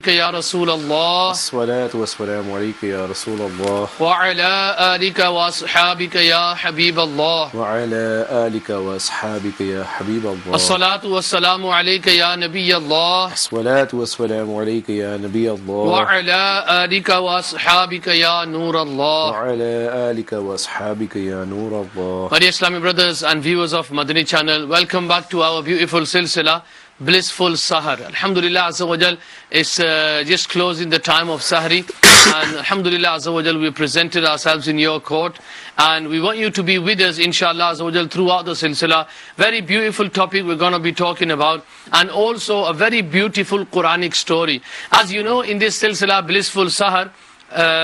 يا رسول الله الصلاة والسلام عليك يا رسول الله وعلى آلك وأصحابك يا حبيب الله وعلى آلك وأصحابك يا حبيب الله الصلاة والسلام عليك يا نبي الله الصلاة والسلام عليك يا نبي الله وعلى آلك وأصحابك يا نور الله وعلى آلك وأصحابك يا نور الله. My dear Islamic brothers and viewers of Madani channel, welcome back to our beautiful silsila Blissfull Saher. Alhamdulillah Azza wa Jal is just closing the time of Sahri, and Alhamdulillah Azza wa Jal we presented ourselves in your court, and we want you to be with us inshallah Azza wa Jal throughout the silsila. Very beautiful topic we're going to be talking about, and also a very beautiful Quranic story. As you know, in this silsila Blissfull Saher,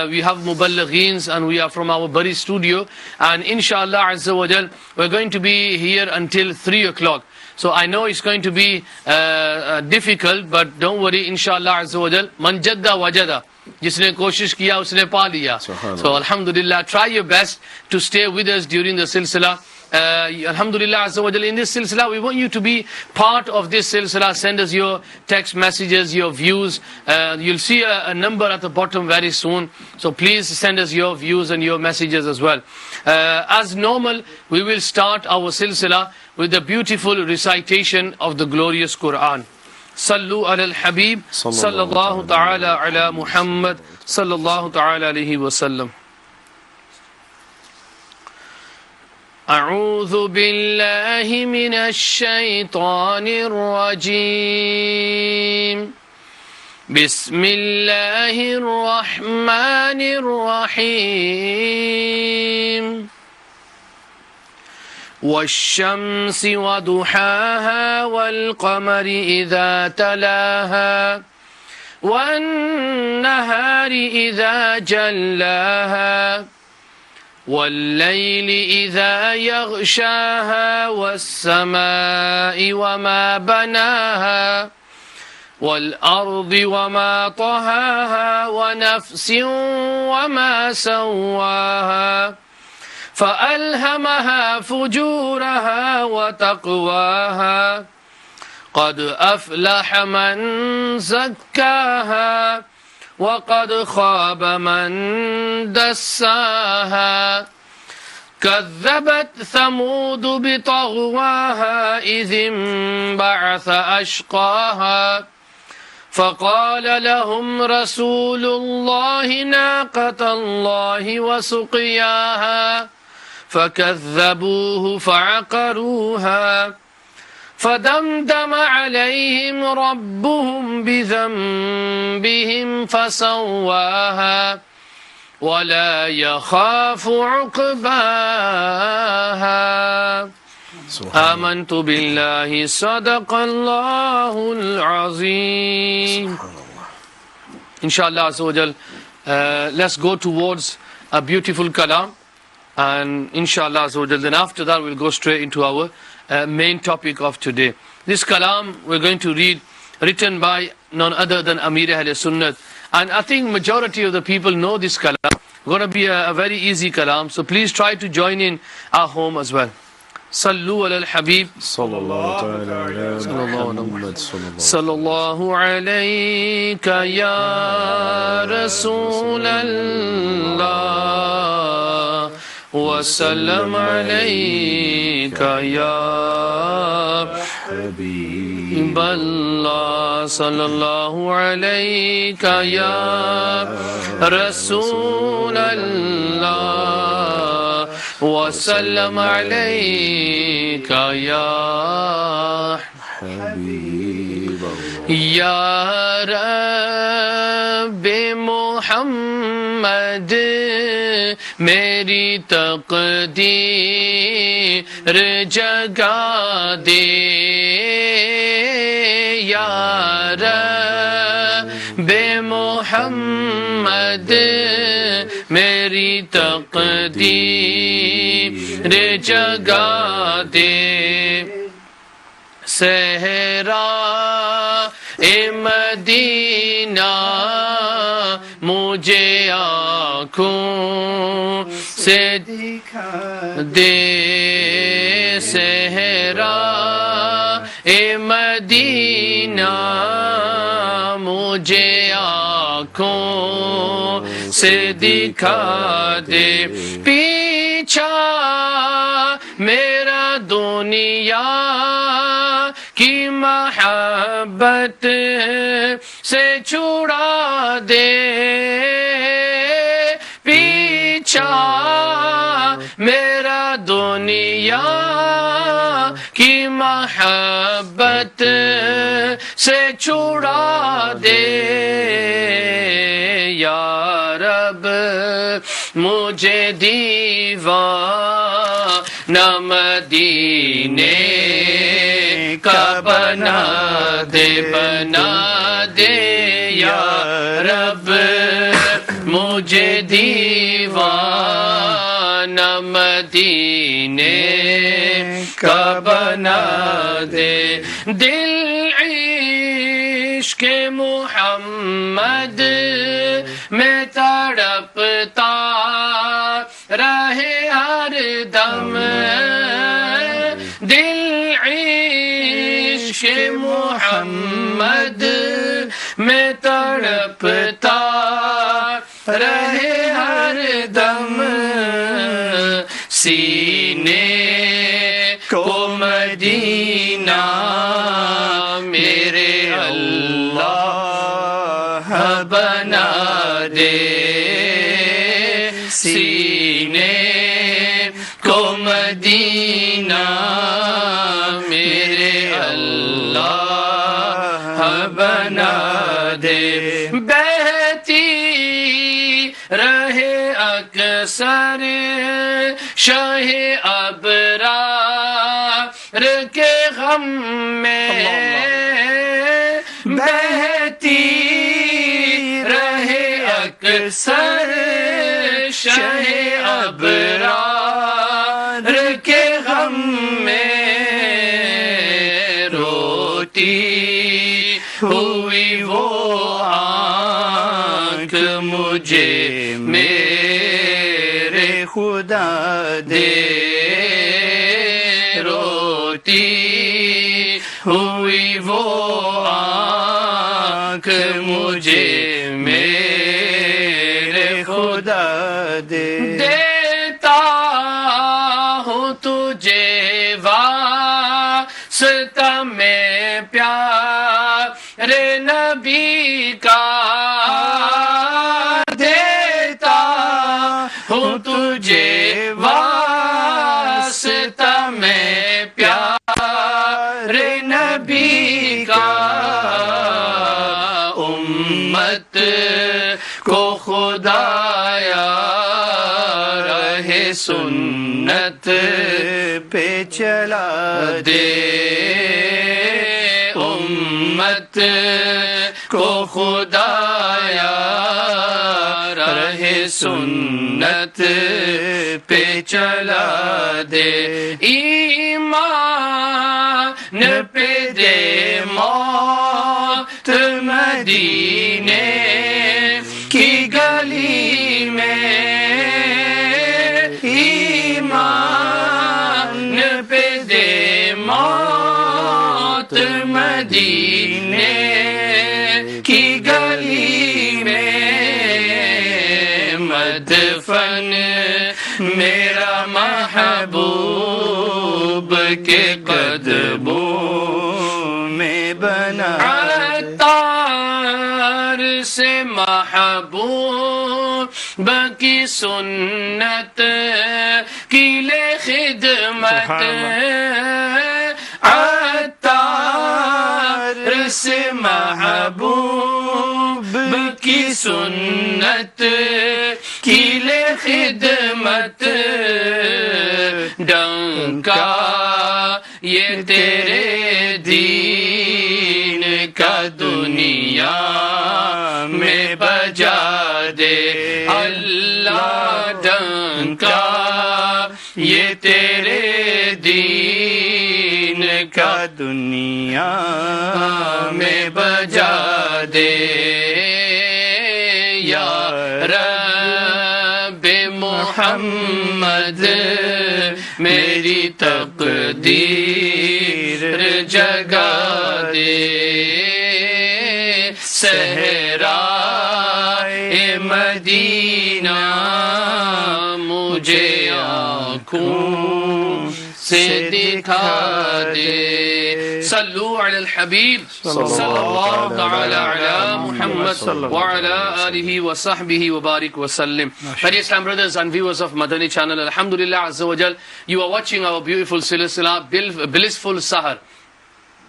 we have muballigheens and we are from our Bari studio, and inshallah Azza wa Jal we're going to be here until 3 o'clock. So I know it's going to be difficult, but don't worry, inshallah Azza wa Jal, man jadda wajada, jisne koshish kiya usne pa liya. So alhamdulillah, try your best to stay with us during the silsila. Alhamdulillah Azza wa Jal, in this silsila we want you to be part of this silsila. Send us your text messages, your views. You'll see a number at the bottom very soon, so please send us your views and your messages as well. As normal, we will start our silsila with the beautiful recitation of the glorious Quran. Sallu ala الحبيب sallallahu ta'ala ala Muhammad sallallahu ta'ala alayhi wasallam. أعوذ بالله من الشيطان الرجيم بسم الله الرحمن الرحيم والشمس وضحاها والقمر إذا تلاها والنهار إذا جلاها والليل إذا يغشاها والسماء وما بناها والأرض وما طهاها ونفس وما سواها فألهمها فجورها وتقواها قد أفلح من زكاها وقد خاب من دساها كذبت ثمود بطغواها إذ انبعث أشقاها فقال لهم رسول الله ناقة الله وسقياها فكذبوه فعقروها فدمدم عليهم ربهم بذنبهم فسواها ولا يخاف عقباها آمنت بالله صدق الله العظيم. Inshallah Azza wa Jal, let's go towards a beautiful kalam, and inshallah Azza wa Jal, then after that we'll go straight into our main topic of today. This kalam we're going to read, written by none other than Amir Ahl Sunnat, and I think majority of the people know this kalam. It's going to be a very easy kalam, so please try to join in at home as well. صلوا على الحبيب صلى الله تعالى على محمد صلى الله عليك يا رسول الله وسلم عليك يا حبيب الله صلى الله عليك يا رسول الله وسلم عليك يا حبيب الله يا رب محمد میری تقدیر جگا دے یا رب محمد میری تقدیر جگا دے صحرا مدینہ مجھے آنکھوں سے دکھا دے صحرا مدینہ مجھے آنکھوں سے دکھا دے پیچھا میرا دنیا کی محبت سے چھڑا دے پیچھا میرا دنیا کی محبت سے چھڑا دے یا رب مجھے دیوانہ مدینے کا بنا دے یا رب مجھے دیوانہ مدینے کا بنا دے دل عشق محمد میں تڑپتا رہے ہر دم دل عشق محمد میں تڑپتا رہے ہر دم سینے کو مدینہ میرے اللہ بنا دے سینے کو مدینہ میرے اللہ بنا دے بہتی رہے اکثر شاہ ابرار کے غم میں بہتی رہے اکثر شاہ ابرار کے غم میں روتی ہوئی وہ آنکھ مجھے میرے خدا دے روتی ہوئی وہ آنکھ مجھے میرے خدا دے دیتا ہوں تجھے واسطہ میں پیارے نبی کا دیتا ہوں تجھے واسطہ میں پیارے نبی کا امت کو خدایا رہے سنت پہ چلا دے امت کو خدایا رہے سنت پہ چلا دے ایمان پہ دے موت مدینے کی گلی میں ایمان پہ دے موت مدینے کی گلی میں مدفن میرا محبوب کے قدموں میں بنا عطار سے محبوب کی سنت کی لے خدمت عطار سے محبوب کی سنت کی لے خدمت ڈنکا یہ تیرے دین کا دنیا میں بجا دے اللہ ڈنکا یہ تیرے دین کا دنیا میں بجا دے یا رب محمد میری تقدیر جگا دے صحرائے مدینہ مجھے آنکھوں سے دکھا دے. صلوا علی الحبیب صلی اللہ تعال علی محمد وعلی آلہ وصحبہ وبارک وسلم. Dear Islam brothers and viewers of Madani channel, alhamdulillah azza wa jal, you are watching our beautiful silsila Blissfull Saher.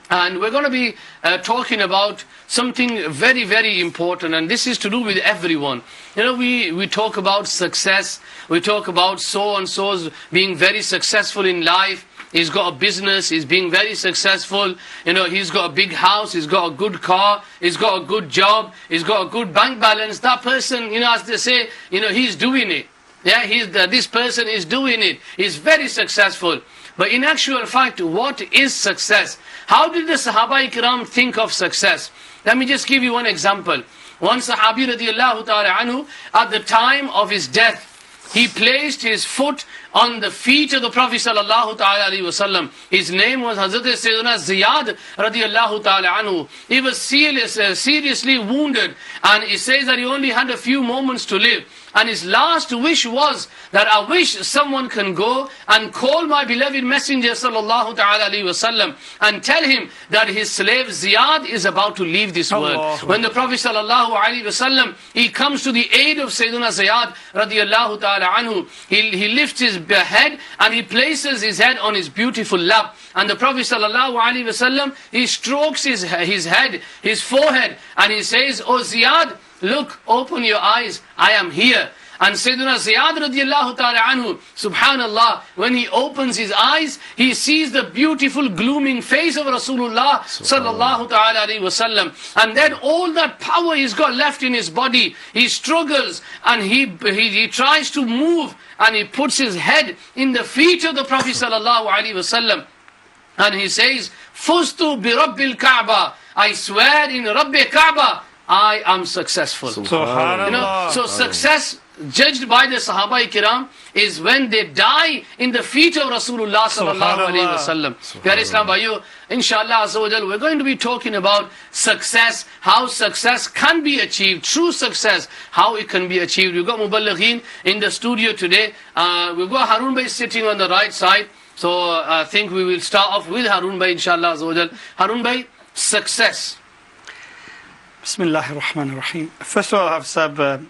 And we're going to be talking about something very, very important, and this is to do with everyone. You know, we talk about success, we talk about so-and-so's being very successful in life. He's got a business, he's being very successful, you know, he's got a big house, he's got a good car, he's got a good job, he's got a good bank balance. That person, you know, as they say, you know, he's doing it. Yeah, this person is doing it. He's very successful. But in actual fact, what is success? How did the Sahaba Ikram think of success? Let me just give you one example. One Sahabi radiallahu ta'ala anhu, at the time of his death, he placed his foot on the feet of the Prophet sallallahu ta'ala alayhi wasallam. His name was Hazrat Sayyidina Ziyad radiallahu ta'ala anhu. He was seriously wounded, and he says that he only had a few moments to live. And his last wish was that I wish someone can go and call my beloved Messenger sallallahu ta'ala alayhi wasallam and tell him that his slave Ziyad is about to leave this world. When the Prophet sallallahu alayhi wasallam, he comes to the aid of Sayyidina Ziyad radiallahu ta'ala anhu, he lifts his head and he places his head on his beautiful lap. And the Prophet sallallahu alayhi wasallam, he strokes his head, his forehead, and he says, "Oh Ziyad, look, open your eyes, I am here." And Sayyidina Ziyad radiallahu ta'ala anhu, subhanallah, when he opens his eyes, he sees the beautiful glooming face of Rasulullah sallallahu ta'ala alayhi wasallam. And then all that power he's got left in his body, he struggles and he tries to move, and he puts his head in the feet of the Prophet sallallahu alayhi wasallam. And he says, "Fustu bi Rabbil Kaaba, I swear in Rabbi Kaaba, I am successful." You know, so success judged by the Sahaba Kiram is when they die in the feet of Rasulullah sallallahu alayhi wa sallam. Pyare Islam bhaiyo, inshallah azza wa jal, we're going to be talking about success, how success can be achieved, true success, how it can be achieved. We've got Muballighin in the studio today. We've got Harun Bhai sitting on the right side. So I think we will start off with Harun Bhai, inshallah azza wa jal. Harun Bhai, success. Bismillah ar-Rahman ar-Rahim. First of all, Hafsab,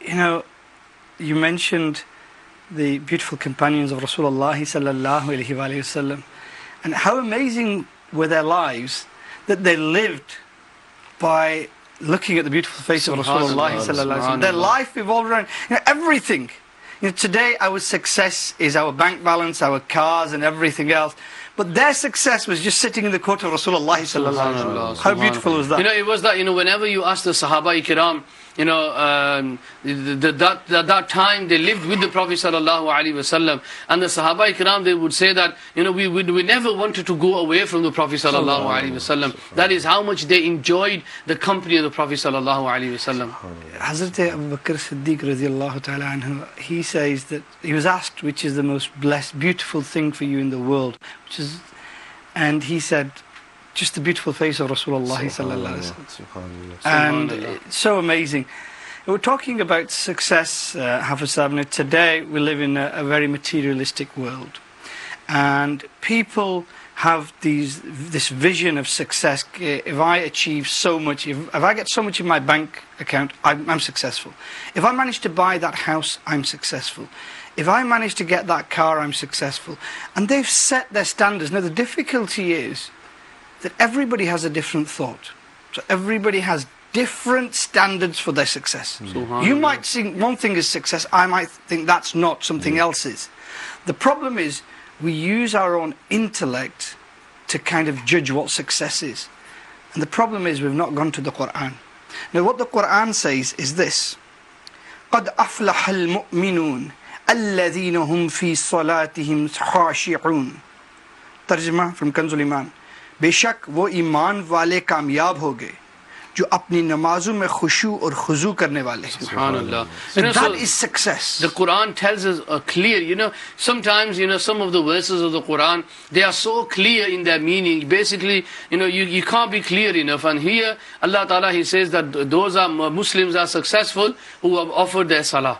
you know, you mentioned the beautiful companions of Rasulullah sallallahu alayhi wa sallam, and how amazing were their lives, that they lived by looking at the beautiful face of Rasulullah sallallahu alayhi wa sallam. Their life evolved around, you know, everything. You know, today our success is our bank balance, our cars and everything else. But their success was just sitting in the court of Rasulullah sallallahu alayhi wa sallam. How beautiful was that? You know, it was that, you know, whenever you ask the Sahaba Kiram, you know, that time they lived with the Prophet sallallahu alaihi wasallam, and the Sahaba Kiram, they would say that, you know, we never wanted to go away from the Prophet sallallahu alaihi wasallam. That is how much they enjoyed the company of the Prophet sallallahu alaihi wasallam. Hazrat Abu Bakr Siddiq radiallahu ta'ala anhu, he says that he was asked which is the most blessed, beautiful thing for you in the world, and he said, just the beautiful face of Rasulullah sallallahu alaihi wasallam. And it's so amazing. We're talking about success, Hafiz Sabna. Today we live in a very materialistic world, and people have this vision of success. If I achieve so much, if I get so much in my bank account, I'm successful. If I manage to buy that house, I'm successful. If I manage to get that car, I'm successful. And they've set their standards. Now the difficulty is that everybody has a different thought. So everybody has different standards for their success. You might think one thing is success, I might think that's not, something else is. The problem is we use our own intellect to kind of judge what success is. And the problem is we've not gone to the Quran. Now what the Quran says is this: قَدْ أَفْلَحَ الْمُؤْمِنُونَ الَّذِينَ هُمْ فِي صَلَاتِهِمْ خَاشِعُونَ. Tarjuma from Kanzul Iman. बेशक वो ईमान वाले कामयाब हो गए جو اپنی نمازوں میں خشوع اور خضوع کرنے والے ہیں. Subhanallah. So that is success. The Quran tells us clear, sometimes, some of the verses of the Quran, they are so clear in their meaning. Basically, you can't be clear enough. And here, Allah Ta'ala, He says that those are Muslims are successful who have offered their salah.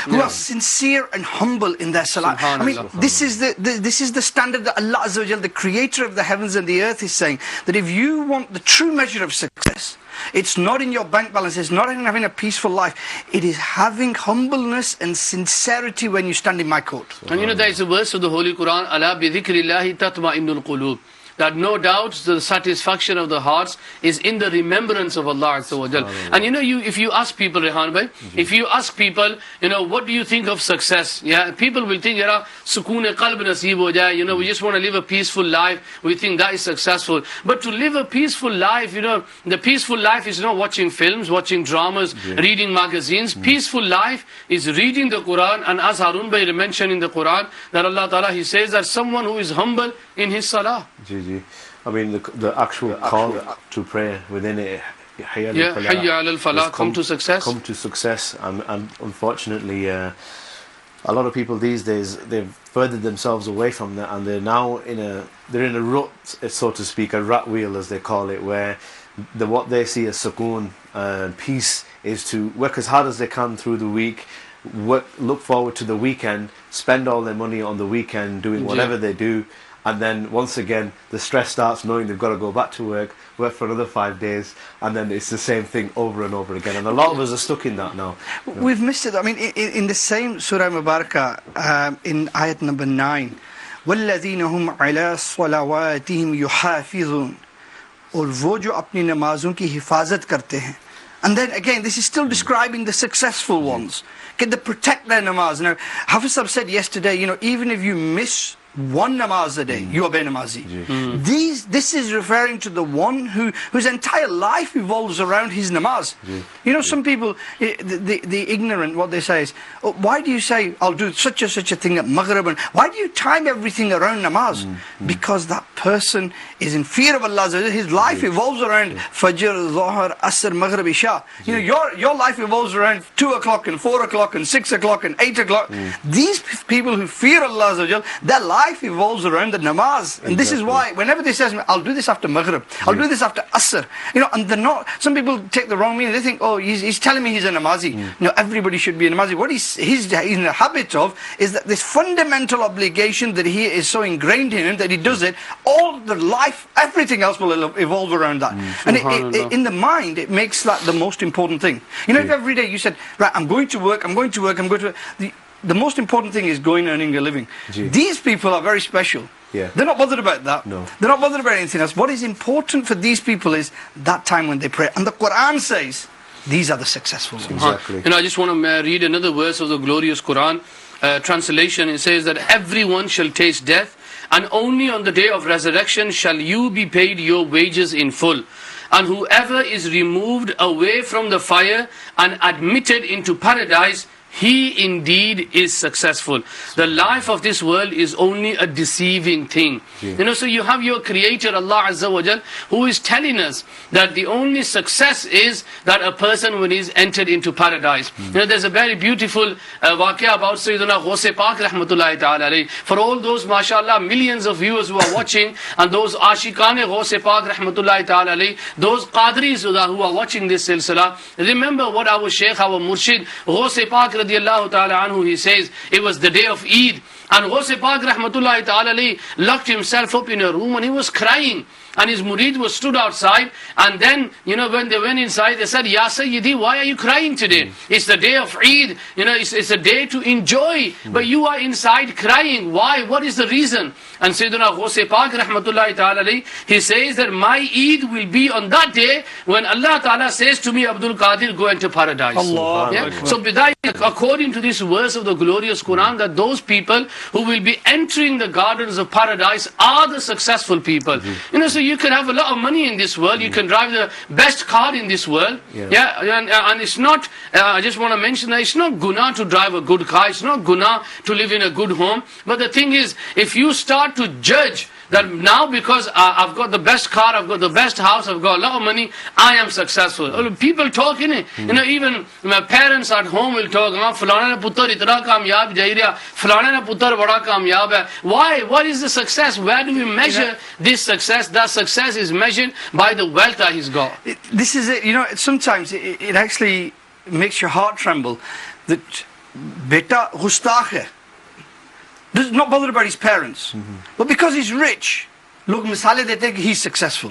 Who are sincere and humble in their salah. I mean, this is the standard that Allah Azza wa Jal, the creator of the heavens and the earth, is saying that if you want the true measure of success, it's not in your bank balance, it's not in having a peaceful life, it is having humbleness and sincerity when you stand in my court. And there is a verse of the Holy Quran, Ala bi dhikrillahi tatma'innul qulub, that no doubt the satisfaction of the hearts is in the remembrance of Allah Azza wa Jal. And if you ask people, Rehan bhai, if you ask people, what do you think of success? Yeah, people will think, sukoon qalb naseeb ho jaye, we just want to live a peaceful life, we think that is successful. But to live a peaceful life, the peaceful life is not watching films, watching dramas, reading magazines. Peaceful life is reading the Quran, and as Harun bhai mentioned in the Quran, that Allah Ta'ala, He says that someone who is humble in his salah. I mean, the actual call to pray within it, Hayya al falah, come to success. Come to success. And unfortunately, a lot of people these days, they've furthered themselves away from that, and they're now in a rut, so to speak, a rat wheel as they call it, where what they see as sukoon, peace, is to work as hard as they can through the week, look forward to the weekend, spend all their money on the weekend doing whatever they do. And then once again, the stress starts, knowing they've got to go back to work for another 5 days, and then it's the same thing over and over again. And a lot of us are stuck in that now. We've missed it. I mean, in the same Surah Mubarakah, in ayat number 9, وَالَّذِينَ هُمْ عَلَىٰ صَلَوَاتِهِمْ يُحَافِظُونَ, اور وہ جو اپنی نمازوں کی حفاظت کرتے ہیں. And then again, this is still describing the successful ones. Can they protect their namaz? Now, Hafiz Sahib said yesterday, even if you miss one namaz a day, you are benamazi. This is referring to the one whose entire life evolves around his namaz. Some people, the ignorant, what they say is, why do you say, I'll do such a thing at Maghrib? And why do you time everything around namaz? Because that person is in fear of Allah. His life evolves around Fajr, Zohar, Asr, Maghrib, Isha. Your life evolves around 2 o'clock and 4 o'clock and 6 o'clock and 8 o'clock. These people who fear Allah, their life evolves around the namaz. And this is why whenever they say, I'll do this after Maghrib, I'll do this after Asr, and they're not, some people take the wrong meaning. They think, he's telling me he's a namazi. Everybody should be a namazi. What he's in the habit of is that this fundamental obligation that he is so ingrained in him that he does it, all the life, everything else will evolve around that. And in the mind, it makes that the most important thing. If every day you said, right, I'm going to work, the most important thing is going and earning a living. These people are very special. They're not bothered about that. No. They're not bothered about anything else. What is important for these people is that time when they pray. And the Quran says, these are the successful ones. Exactly. I just want to read another verse of the glorious Quran translation. It says that everyone shall taste death, and only on the day of resurrection shall you be paid your wages in full. And whoever is removed away from the fire and admitted into paradise, he indeed is successful. The life of this world is only a deceiving thing. So you have your creator, Allah Azza wa Jal, who is telling us that the only success is that a person when he's entered into paradise. There's a very beautiful waqia about Sayyidina Ghaus Pak rahmatullahi ta'ala alayhi. For all those, mashallah, millions of viewers who are watching, and those Ashikane Ghaus Pak rahmatullahi ta'ala alayhi, those Qadris who are watching this silsila, remember what our Shaykh, our Murshid, Ghaus Pak radiallahu ta'ala anhu, he says, it was the day of Eid, and Ghaus Pak rahmatullahi ta'ala alayhi locked himself up in a room and he was crying. And his murid was stood outside, and then, when they went inside, they said, Ya Sayyidi, why are you crying today? It's the day of Eid, it's a day to enjoy, but you are inside crying. Why? What is the reason? And Sayyidina Ghaus Pak rahmatullahi ta'ala alayhi, he says that my Eid will be on that day when Allah ta'ala says to me, Abdul Qadir, go into paradise. Allah. So according to this verse of the glorious Quran, that those people who will be entering the gardens of paradise are the successful people. So you can have a lot of money in this world, you can drive the best car in this world, and it's not, I just want to mention that it's not guna to drive a good car, it's not guna to live in a good home, but the thing is, if you start to judge That now because I've got the best car, I've got the best house, I've got a lot of money, I am successful. People talk, you know, even my parents at home will talk, Fulana na puttar itna kamyab jai raha, Fulana na puttar bada kamyab hai. Why? What is the success? Where do we measure this success? That success is measured by the wealth that he's got. This is it, you know, sometimes it actually makes your heart tremble that beta gustakh hai. Does not bother about his parents, but because he's rich, look, misale dete ki he's successful.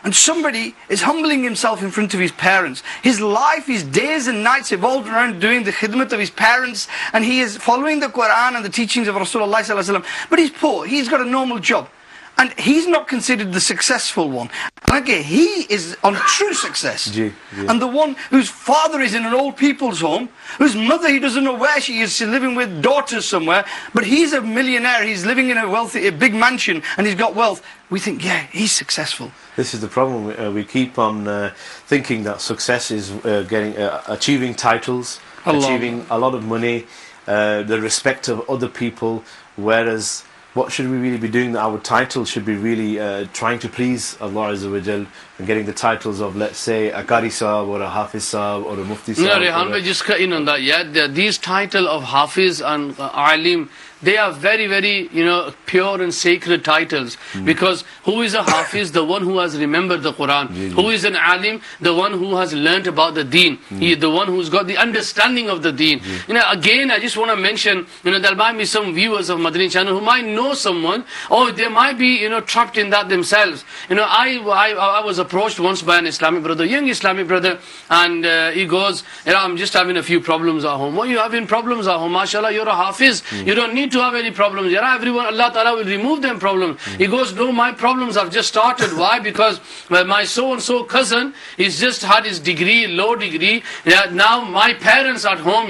And somebody is humbling himself in front of his parents. His life, his days and nights evolved around doing the khidmat of his parents, and he is following the Quran and the teachings of Rasulullah sallallahu alaihi wasallam. But he's poor, he's got a normal job, and he's not considered the successful one. Okay, he is on true success. And the one whose father is in an old people's home, whose mother he doesn't know where she is, she's living with daughters somewhere, but he's a millionaire, he's living in a big mansion, and he's got wealth. We think, yeah, he's successful. This is the problem. We keep on thinking that success is achieving titles, achieving a lot of money, the respect of other people, whereas what should we really be doing? Our title should be really trying to please Allah Azza wa Jal and getting the titles of, let's say, a Qari Sahib or a Hafiz Sahib or a Mufti Sahib. No, Rehan, we just cut in on that. Yeah, these titles of Hafiz and Alim, they are very, very, you know, pure and sacred titles. Because who is a Hafiz? The one who has remembered the Quran. Who is an Alim? The one who has learnt about the Deen. He is the one who's got the understanding of the Deen. You know, again, I just want to mention, you know, there might be some viewers of Madani channel who might know someone, or they might be, you know, trapped in that themselves. You know, I was approached once by an Islamic brother, young Islamic brother, and he goes, you know, I'm just having a few problems at home. What are you having problems at home? MashaAllah, you're a Hafiz. You don't need to have any problems. Everyone, Allah Ta'ala will remove them problems. He goes, no, my problems have just started. Why? Because my so-and-so cousin, he's just had his degree, low degree. Now my parents at home,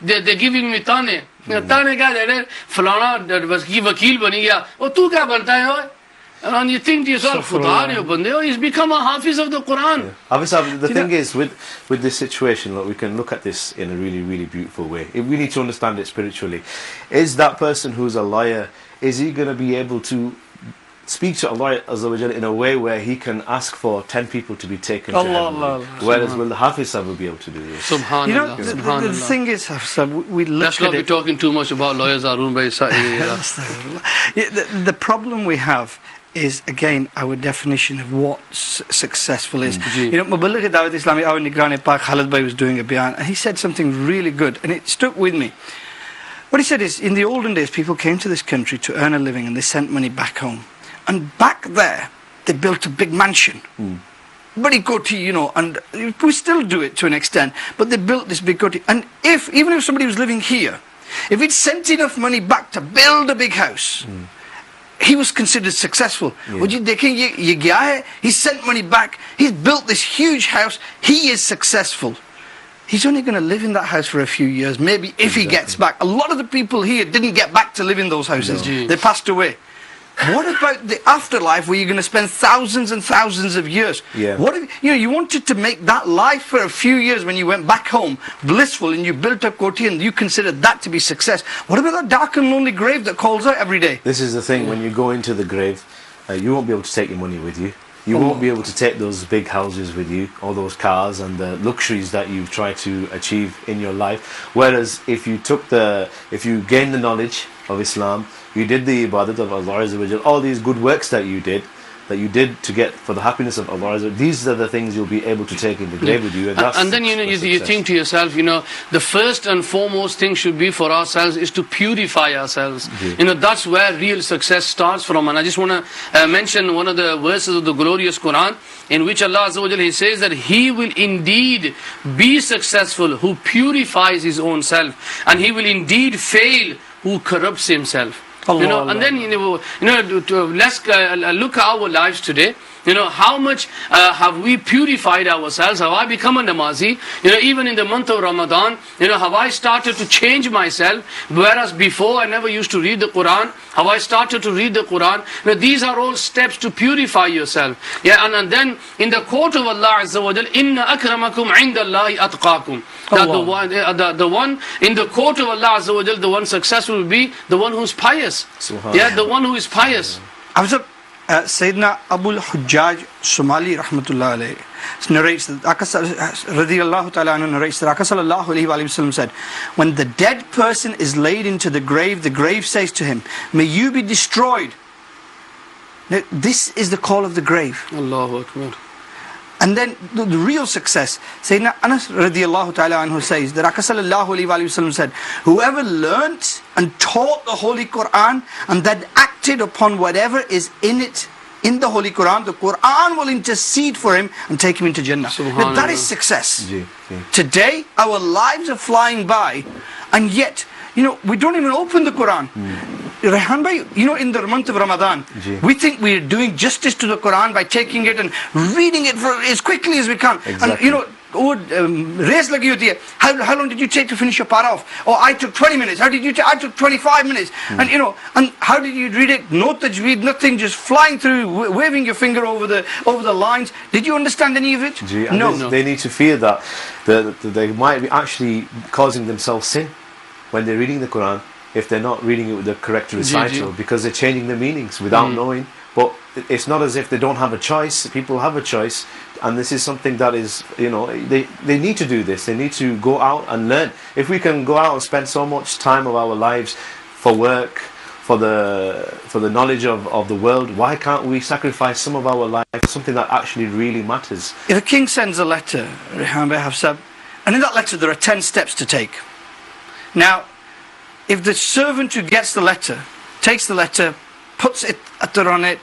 they're giving me tane. Tane kya de rahe? Falana wakil bani gaya. Oh, tu kya banta hai? And you think to yourself, he's become a Hafiz of the Quran. The thing is, with this situation, look, we can look at this in a really, really beautiful way. We need to understand it spiritually. Is that person who's a liar, is he going to be able to speak to Allah Azza wa Jalla in a way where he can ask for 10 people to be taken to heaven? Whereas will the Hafiz Sahib be able to do this? Subhanallah. You know, the thing is, we look Let's not be talking too much about lawyers, Arun Bhai. The problem we have is, again, our definition of what successful is. You know, Muballigh Dawat Islami, our Nigrani Pak, Khalid Bhai was doing a bayan, and he said something really good, and it stuck with me. What he said is, in the olden days, people came to this country to earn a living, and they sent money back home. And back there, they built a big mansion. Badi koti, you know, and we still do it to an extent, but they built this big koti. And even if somebody was living here, if he'd sent enough money back to build a big house, he was considered successful. He sent money back, he's built this huge house, he is successful. He's only going to live in that house for a few years, maybe if he gets back. A lot of the people here didn't get back to live in those houses. They passed away. What about the afterlife where you're going to spend thousands and thousands of years? What if, you know, you wanted to make that life for a few years when you went back home blissful and you built up koti and you considered that to be success. What about that dark and lonely grave that calls out every day? This is the thing, when you go into the grave, you won't be able to take your money with you. You won't be able to take those big houses with you, all those cars and the luxuries that you've tried to achieve in your life. Whereas if you gained the knowledge of Islam, you did the ibadat of Allah Azza wa Jal, all these good works that you did to get for the happiness of Allah Azza wa Jal, these are the things you'll be able to take in the grave with you. And then, you know, you think to yourself, you know, the first and foremost thing should be for ourselves is to purify ourselves. You know, that's where real success starts from. And I just want to mention one of the verses of the glorious Quran, in which Allah Azza wa Jal, He says that He will indeed be successful who purifies his own self, and he will indeed fail who corrupts himself. You know, and then let's look at our lives today. You know, how much have we purified ourselves? Have I become a namazi? You know, even in the month of Ramadan, you know, have I started to change myself? Whereas before I never used to read the Quran, have I started to read the Quran? You know, these are all steps to purify yourself. And then in the court of Allah Azza wa Jal, inna akramakum indallahi atqakum. That the one in the court of Allah Azza wa Jal, the one successful will be the one who's pious. The one who is pious. Sayyidina Abu al-Hujjaj Somali rahmatullah alayhi narrates that radiyallahu ta'ala anhu narrates that sallallahu alayhi wa sallam said, when the dead person is laid into the grave says to him, may you be destroyed. Now, this is the call of the grave. Allahu Akbar. And then the real success, Sayyidina Anas radiyallahu ta'ala anhu says that sallallahu alayhi wa sallam said, whoever learnt and taught the Holy Quran and then acted upon whatever is in it, in the Holy Quran, the Quran will intercede for him and take him into Jannah. Now that is success. Today, our lives are flying by, and yet, we don't even open the Quran. Rehan bhai, in the month of Ramadan, we think we're doing justice to the Quran by taking it and reading it for as quickly as we can. Exactly. And race lagi hoti hai. How long did you take to finish your para off? Oh, I took 20 minutes. How did you I took 25 minutes. And and how did you read it? No tajweed, nothing, just flying through, waving your finger over the lines. Did you understand any of it? No. They need to fear that they might be actually causing themselves sin when they're reading the Quran, if they're not reading it with the correct recital, because they're changing the meanings without knowing. But it's not as if they don't have a choice. People have a choice, and this is something that is, they need to do this. They need to go out and learn. If we can go out and spend so much time of our lives for work, for the knowledge of the world, why can't we sacrifice some of our life for something that actually really matters? If a king sends a letter, and in that letter there are 10 steps to take. Now, if the servant who gets the letter, takes the letter, puts it on it,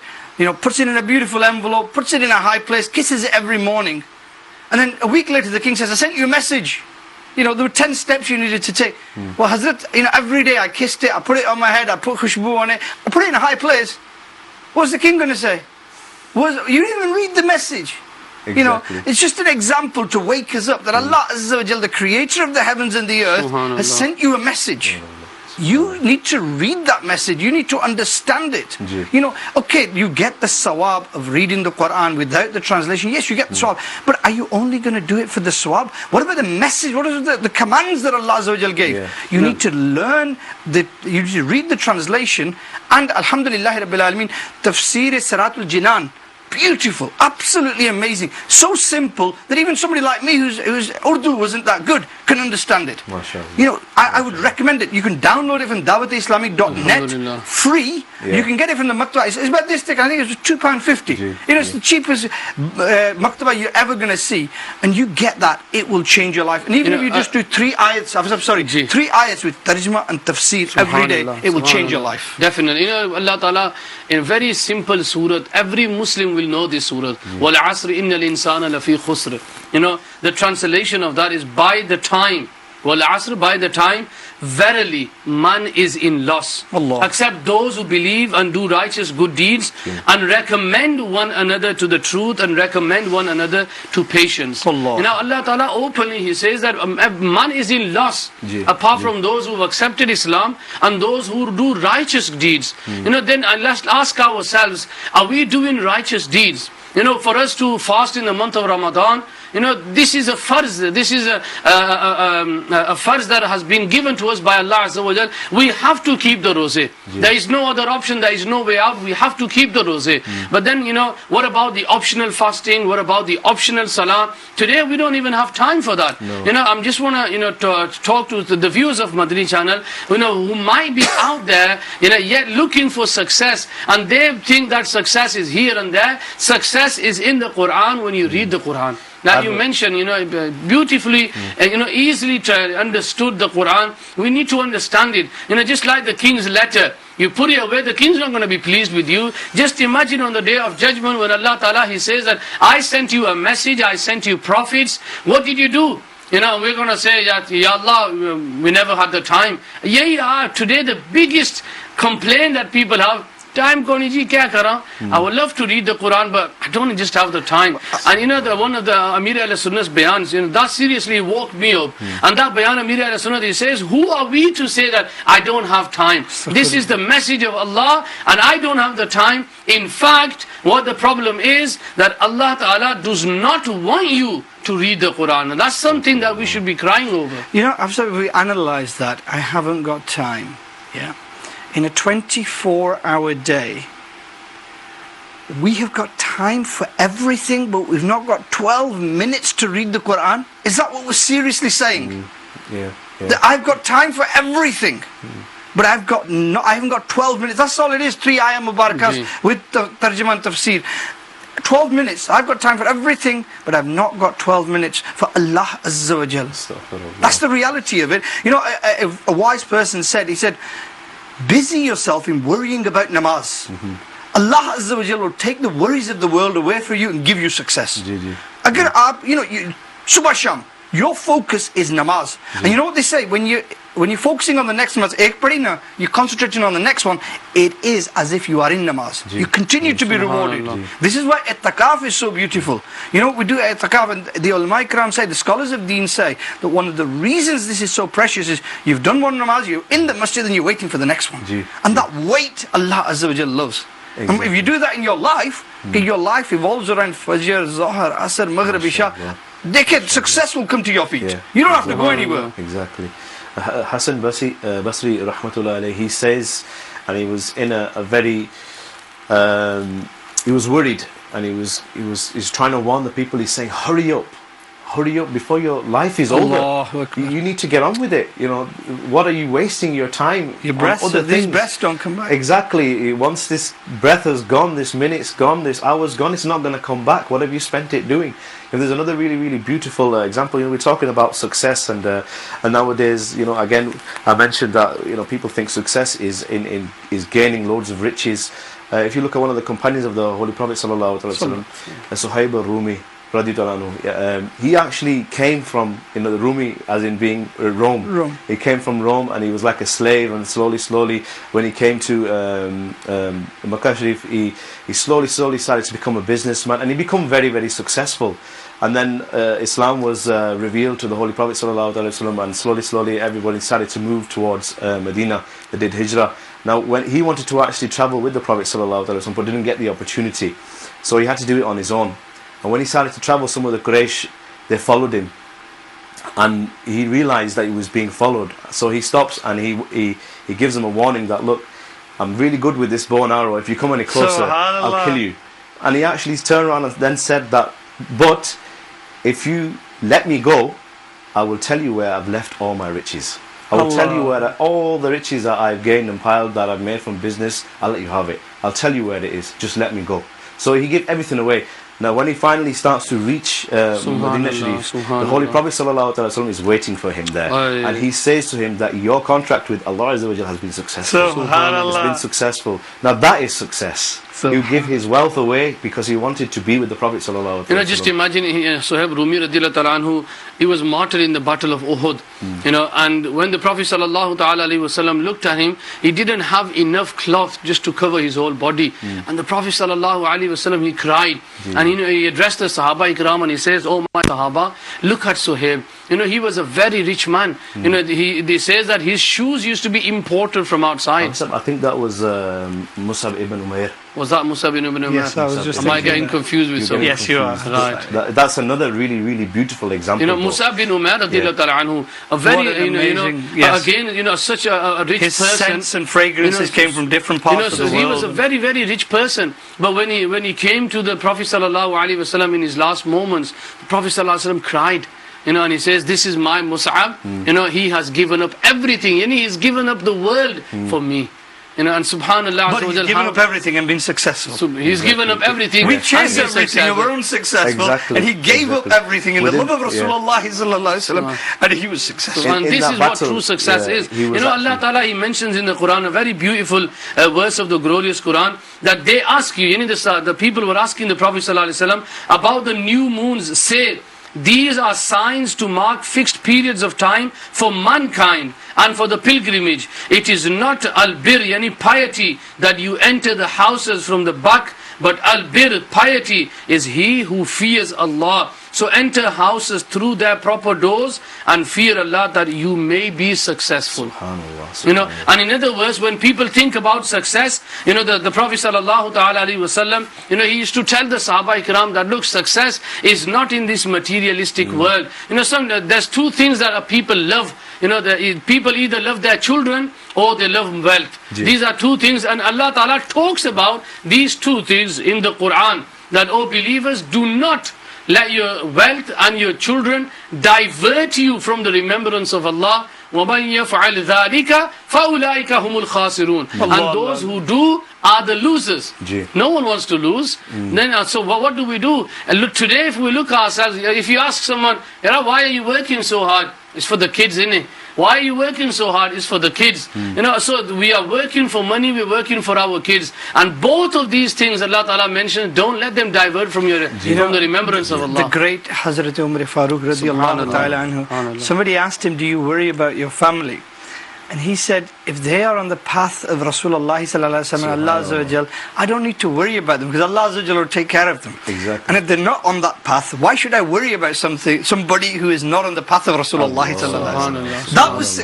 puts it in a beautiful envelope, puts it in a high place, kisses it every morning, and then a week later the king says, I sent you a message. There were 10 steps you needed to take. Well, Hazrat, every day I kissed it, I put it on my head, I put khushbu on it, I put it in a high place. What's the king going to say? You didn't even read the message. Exactly. It's just an example to wake us up that Allah Azza wa Jal, the creator of the heavens and the earth, has sent you a message. You need to read that message. You need to understand it. Okay, you get the sawab of reading the Quran without the translation. Yes, you get the sawab. But are you only going to do it for the sawab? What about the message? What are the commands that Allah Azza wa Jal gave? You need to learn, you need to read the translation. And alhamdulillah rabbil alameen, tafsir Siratul Jinan. Beautiful, absolutely amazing, so simple that even somebody like me whose Urdu wasn't that good can understand it. I would recommend it. You can download it from dawatislamic.net, free. You can get it from the Maktaba. It's about this thick. I think it's £2.50. It's the cheapest Maktaba you're ever going to see, and you get that, it will change your life. And even if you just do 3 ayats, 3 ayats with tarjuma and tafsir every day, it will change your life. Definitely. Allah Ta'ala, in a very simple surah, every Muslim will know this surah. وَالْعَصْرِ إِنَّ الْإِنسَانَ لَفِي خُسْرٍ. The translation of that is by the time. وَالْعَصْرِ, by the time, verily man is in loss, except those who believe and do righteous good deeds and recommend one another to the truth and recommend one another to patience. Allah Ta'ala openly, He says that man is in loss apart from those who have accepted Islam and those who do righteous deeds. Then let's ask ourselves, are we doing righteous deeds? For us to fast in the month of Ramadan, this is a farz. This is a farz that has been given to us by Allah Azza wa Jal. We have to keep the rosé. There is no other option. There is no way out. We have to keep the rosé. But then, what about the optional fasting? What about the optional salah? Today, we don't even have time for that. I just want to, talk to the viewers of Madani channel, who might be out there, yet looking for success, and they think that success is here and there. Success is in the Quran when you read the Quran. Now you mentioned, beautifully, easily understood the Quran. We need to understand it. Just like the king's letter. You put it away, the king's not going to be pleased with you. Just imagine on the day of judgment when Allah Ta'ala, He says that I sent you a message, I sent you prophets. What did you do? We're going to say that, Ya Allah, we never had the time. Today the biggest complaint that people have, time koni ji kya kara? I would love to read the Quran, but I don't just have the time. And one of the Amir al-Sunnah's bayans, that seriously woke me up. And that bayan Amir al-Sunnah, he says, who are we to say that I don't have time? This is the message of Allah and I don't have the time. In fact, what the problem is that Allah Ta'ala does not want you to read the Quran. And that's something that we should be crying over. After we analyze that, I haven't got time. In a 24-hour day, we have got time for everything, but we've not got 12 minutes to read the Quran. Is that what we're seriously saying? Yeah. That I've got time for everything, but I haven't got 12 minutes. That's all it is. 3 ayah mubarakas with the tarjuma and tafsir. 12 minutes. I've got time for everything, but I've not got 12 minutes for Allah Azza wa Jal. That's the reality of it. You know, a wise person said, he said, busy yourself in worrying about namaz. Allah Azza wa Jal will take the worries of the world away from you and give you success. Agar aap, you know, subah sham, your focus is namaz. And you know what they say, when you're focusing on the next namaz, ek padhi na, you're concentrating on the next one, it is as if you are in namaz. You continue to be rewarded. This is why i'tikaf is so beautiful. You know, we do i'tikaf, and the ulama ikram say, the scholars of deen say, that one of the reasons this is so precious is, you've done one namaz, you're in the masjid and you're waiting for the next one. And that wait, Allah Azza wa Jal loves. And if you do that in your life evolves around Fajr, Zahar, Asr, Maghrib, Isha, decade, success will come to your feet. You don't have to go anywhere. Exactly. Hassan Basri rahmatullah alayhi, he says, and he was in a very he was worried, and he was trying to warn the people. He's saying, hurry up before your life is over. You need to get on with it. You know, what are you wasting your time? Your breath, other things? These breaths don't come back. Exactly. Once this breath has gone, this minute's gone, this hour's gone, it's not going to come back. What have you spent it doing? If there's another really, really beautiful example, you know, we're talking about success, and nowadays, you know, again, I mentioned that, you know, people think success is gaining loads of riches. If you look at one of the companions of the Holy Prophet sallallahu alaihi wasallam, Suhaib al-Rumi, he actually came from, you know, the Rumi as in being Rome. He came from Rome, and he was like a slave, and slowly when he came to Makkah Sharif, he slowly started to become a businessman, and he became very, very successful. And then Islam was revealed to the Holy Prophet sallallahu alaihi wasallam, and slowly everybody started to move towards Medina. They did hijrah. Now, when he wanted to actually travel with the Prophet sallallahu alaihi wasallam, but didn't get the opportunity, so he had to do it on his own. And when he started to travel, some of the Quraysh, they followed him, and he realized that he was being followed. So he stops and he gives them a warning that, look, I'm really good with this bow and arrow. If you come any closer, I'll kill you. And he actually turned around and then said that, but if you let me go, I will tell you where I've left all my riches. I will tell you where all the riches that I've gained and piled, that I've made from business, I'll let you have it. I'll tell you where it is. Just let me go. So he gave everything away. Now, when he finally starts to reach Medina Sharif, the Holy Prophet ﷺ is waiting for him there. And he says to him that your contract with Allah Azza wa Jal has been successful. It's been successful. Now, that is success. He give his wealth away because he wanted to be with the Prophet ﷺ. You know, just imagine Suhaib Rumi radiyallahu ta'ala anhu, he was martyred in the battle of Uhud. You know, and when the Prophet ﷺ looked at him, he didn't have enough cloth just to cover his whole body. And the Prophet ﷺ, he cried. And he addressed the Sahaba Ikram, and he says, oh my Sahaba, look at Suhaib. You know, he was a very rich man. You know, he says that his shoes used to be imported from outside. I think that was Musab ibn Umair. Was that Musab ibn Umair? Yes, I was just Am I getting confused with something? Yes, you are. Right. That's another really, really beautiful example. You know, Musab bin Umair radiyallahu ta'ala anhu, a very, again, you know, such a rich his person. His scents and fragrances came from different parts of the world. He was a very, very rich person. But when he came to the Prophet sallallahu alaihi wasallam in his last moments, the Prophet sallallahu alaihi wasallam cried. You know, and he says, this is my Mus'ab. You know, he has given up everything, and he has given up the world for me. You know, and subhanallah. But he's given up everything and been successful. So he's given up everything. We chase everything and we're unsuccessful. And he gave up everything in the love of Rasulullah sallallahu alaihi wasallam, and he was successful. And this is what true success is. You know, Allah Ta'ala, He mentions in the Quran a very beautiful verse of the glorious Quran, that they ask you, the people were asking the Prophet sallallahu alaihi wasallam about the new moons. Say, these are signs to mark fixed periods of time for mankind and for the pilgrimage. It is not al-bir, yani piety, that you enter the houses from the back, but al-bir, piety, is he who fears Allah. So enter houses through their proper doors and fear Allah, that you may be successful. You know, and in other words, when people think about success, you know, the Prophet sallallahu ta'ala alaihi wasallam, you know, he used to tell the Sahaba Ikram that, look, success is not in this materialistic world. You know, there's two things that people love. You know, people either love their children or they love wealth. These are two things, and Allah Ta'ala talks about these two things in the Quran, that, O believers, do not let your wealth and your children divert you from the remembrance of Allah. وَمَنْ يَفْعَلْ ذَلِكَ فَأُولَٰئِكَ هُمُ الْخَاسِرُونَ. And those who do are the losers. No one wants to lose. Then, so what do we do? And look, today, if we look ourselves, if you ask someone, why are you working so hard? It's for the kids, innit? Why are you working so hard? It's for the kids. So we are working for money, we're working for our kids. And both of these things Allah Ta'ala mentioned, don't let them divert from from the remembrance of Allah. The great Hazrat Umar Farooq radiallahu ta'ala anhu, somebody asked him, do you worry about your family? And he said, if they are on the path of Rasulullah sallallahu alaihi wasallam, Allah Azza wa Jal, I don't need to worry about them, because Allah Azza wa Jal will take care of them. Exactly. And if they're not on that path, why should I worry about somebody who is not on the path of Rasulullah sallallahu alaihi wasallam? That was,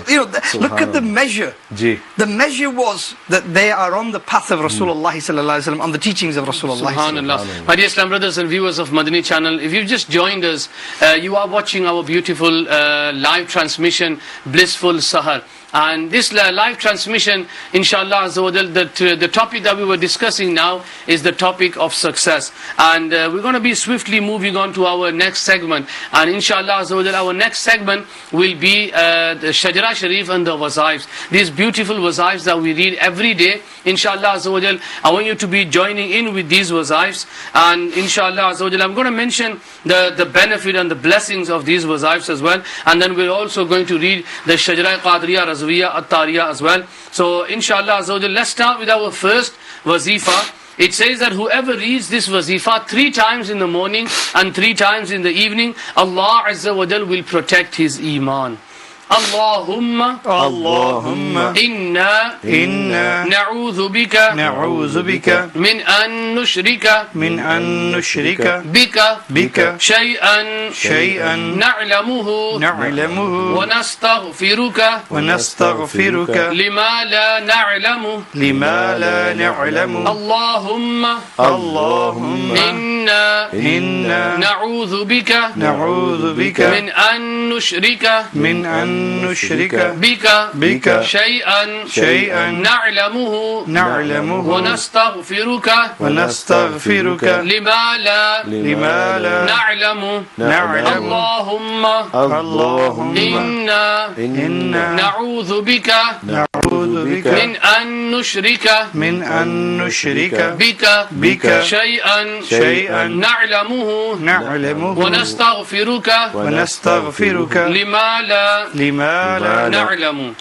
look at the measure. The measure was that they are on the path of Rasulullah sallallahu alaihi wasallam, on the teachings of Rasulullah. Subhanallah. My dear Islam brothers and viewers of Madani channel, if you've just joined us, you are watching our beautiful live transmission, Blissfull Saher. And this live transmission, inshallah, the topic that we were discussing now is the topic of success. And we're going to be swiftly moving on to our next segment. And inshallah, our next segment will be the Shajara Sharif and the Wazaifs. These beautiful Wazaifs that we read every day. Inshallah, I want you to be joining in with these Wazaifs. And inshallah, I'm going to mention the benefit and the blessings of these Wazaifs as well. And then we're also going to read the Shajara Qadriya, Attari as well. So inshallah, let's start with our first wazifa. It says that whoever reads this wazifa 3 times in the morning and 3 times in the evening, Allah Azza wa Jal will protect his iman. Allahumma inna na'udhu bika min an nushrika bika shay'an na'lamuhu wa nastaghfiruka lima la na'lamu Allahumma inna na'udhu bika min an nushrika بك شيئا نعلمه ونستغفرك لما لا نعلم اللهم إنا نعوذ بك من أن نشرك بك شيئا نعلمه ونستغفرك لما لا نعلم.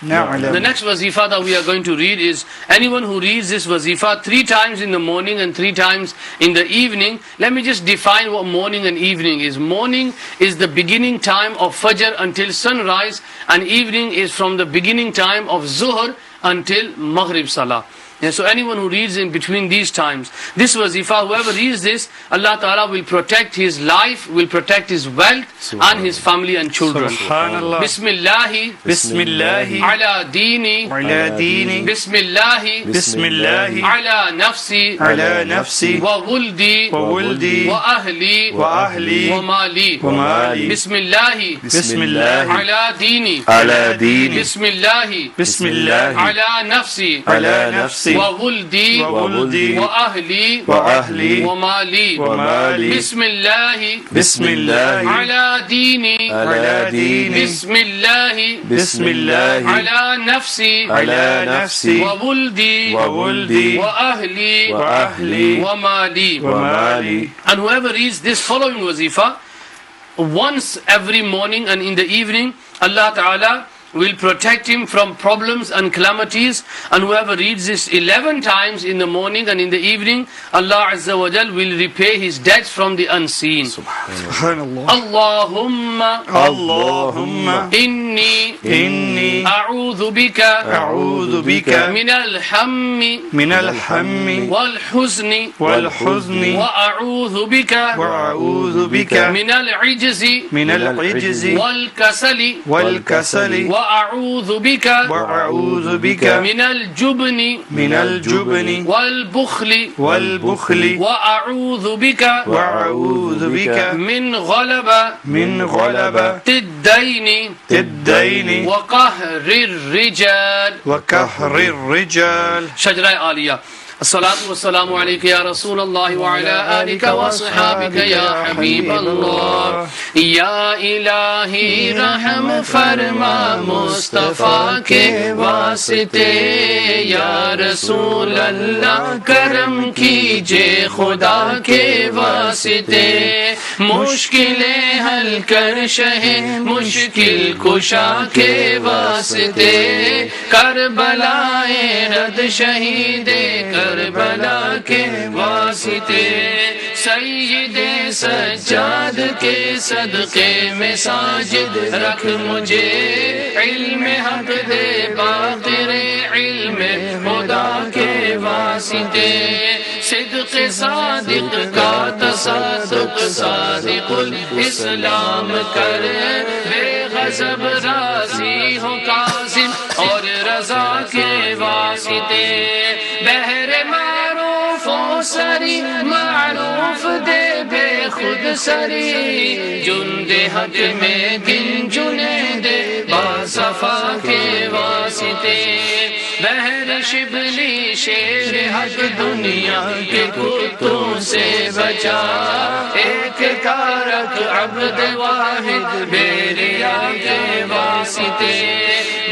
The next wazifa that we are going to read is, anyone who reads this wazifa 3 times in the morning and 3 times in the evening. Let me just define what morning and evening is. Morning is the beginning time of Fajr until sunrise, and evening is from the beginning time of Zuhr until Maghrib Salah. So anyone who reads in between these times, this wazifa, whoever reads this, Allah Ta'ala will protect his life, will protect his wealth and his family and children. Bismillahi ala dini Bismillahi ala nafsi wa wuldi wa ahli wa mali. Bismillahi ala dini Bismillahi ala nafsi وولدي وأهلي ومالي بسم الله على ديني بسم الله على نفسي وولدي وأهلي ومالي. And whoever reads this following wazifa once every morning and in the evening, Allah Ta'ala will protect him from problems and calamities. And whoever reads this 11 times in the morning and in the evening, Allah Azza wa Jal will repay his debts from the unseen. Subhanallah. Allahumma inni a'udhu bika min al-hammi wal huzni wa a'udhu bika min al-ijzi wal kasali وأعوذ بك وأعوذ بك من الجبن من الجبن والبخل والبخل وأعوذ بك وأعوذ بك من غلبة الدين وقهر الرجال شجرہ عالیہ. الصلاة والسلام عليك يا رسول الله وعلى آلك وصحابك يا حبيب الله. یا الہی رحم فرما مصطفیٰ کے واسطے، یا رسول اللہ کرم کیجے خدا کے واسطے، مشکلیں حل کر شہ مشکل کشا کے واسطے، کربلائے رد شہید کربلا کے واسطے، سید سجاد کے صدقے میں ساجد رکھ مجھے، علم حق دے باقر علم خدا کے واسطے، صدق صادق کا تصدق صادق الاسلام کر، بے غضب راضی ہو کاظم اور رضا کے واسطے، بہر معروف و سری معروف دے بے خود سری، جند حق میں گن جنے دے باصفا کے واسطے، بہر شبلی شیر حق دنیا کے کتوں سے بچا، ایک کارک عبد واحد بیریا کے واسطے،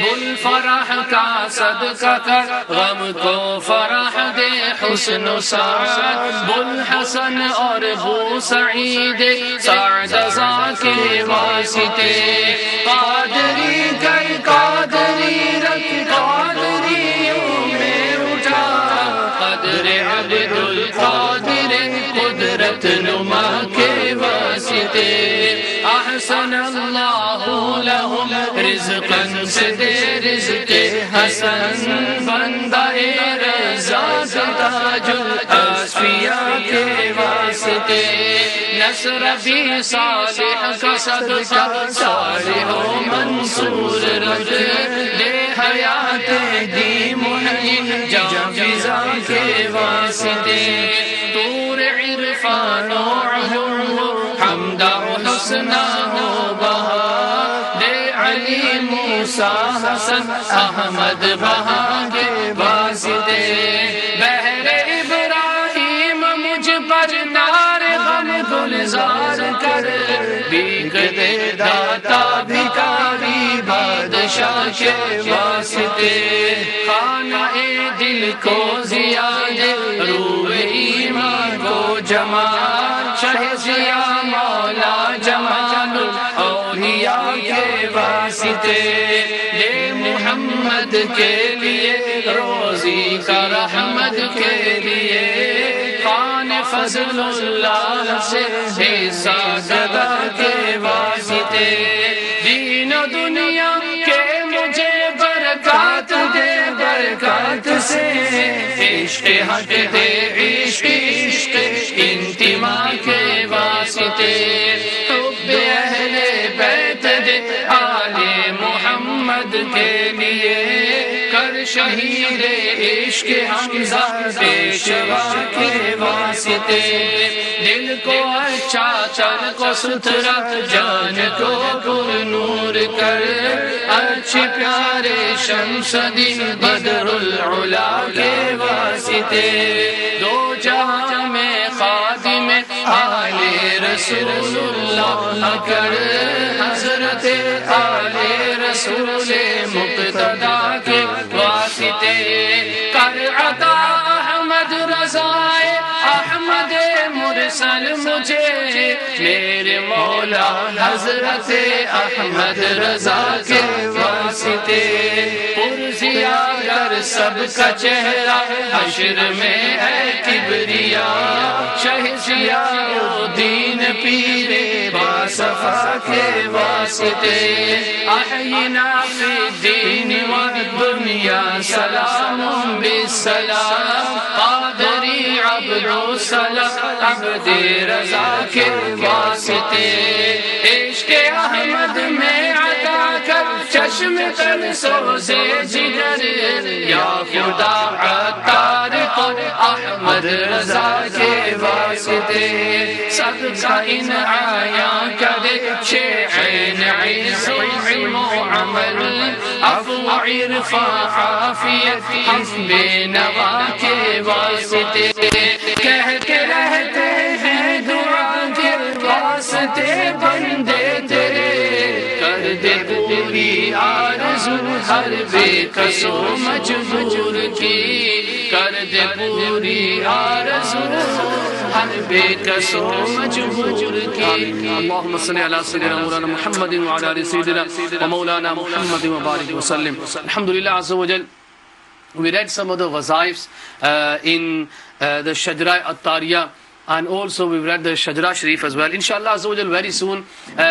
بل فرح کا صدقہ کر غم کو فرح دے حسن و سعد، بل حسن اور بو سعید سعد رضا کے واسطے، قادری کر قادری رکھ قادریوں میں اٹھا، قدر عبد القادر قدرت نما کے واسطے، احسن اللہ لہم رزقا سے دے رزق حسن، بندہ رضا تاج الاصفیاء کے واسطے، نصر بھی صالح کا صدقہ صالح و منصور رکھ دے، حیات دی محی جاویزہ کے واسطے، طور عرفان و علو حمد و حسنہ و بہا دے، علی موسیٰ حسن احمد بہا کے واسطے، بہر ابراہیم مجھ پر نار غم گلزار کر، بھیک دے داتا بھکاری بادشاہ کے واسطے، خانہ دل کو زیاد روح ایمان کو جمال، شہ ضیا مولا جمال الاولیاء کے واسطے، لے محمد کے لیے روزی کا رحمت کے لیے، خان فضل اللہ سے حصہ گدا کے واسطے، دین و دنیا کے مجھے برکات دے برکات سے، عشق حق دے عشق عشق انتماء کے واسطے، حب اہل بیت دے آل محمد کے لیے، کر شہید عشق حمزہ پیشوا کے واسطے، دل کو اچھا تن کو ستھرا جان کو پر نور کر، اچھے پیارے شمس دی بدر العلا کے واسطے، دو جہاں میں خادم آل رسول اللہ کر، حضرت آل رسول مقتدی کے واسطے، کر عطا احمد رضائے احمد مرسل مجھے، میرے مولا حضرت احمد رضا کے واسطے، پرزیا کر سب کا چہرہ حشر میں ہے کبریا، شہزیا و دین پیرے باصفا کے واسطے، احینا فی الدین والدنیا سلام بالسلام، قادری عبد السلام عبد رضا کے واسطے، عشق احمد میں عطا کر چشم چشم تر سوز جگر یا خدا عطار کو احمد رضا کے واسطے صدقہ ان آیا کرے شیعین عز علم و عمل عفو عرفا عافیت حسب نوا کے واسطے کہہ کے رہتے ہیں دعا کے واسطے بندے تیرے کر دے پوری آرزو ہر بے کسو مجبور کی کر دے پوری آرزو ہر بے کسو مجبور کی اللہم صلی علی سیدنا مولانا محمد وعلی آل سیدنا ومولانا محمد وبارک وسلم. Alhamdulillah Azza wa Jal, we read some of the wazaifs in the Shajra Attariya, and also we've read the Shajra Sharif as well. Inshallah Azza wa Jal, very soon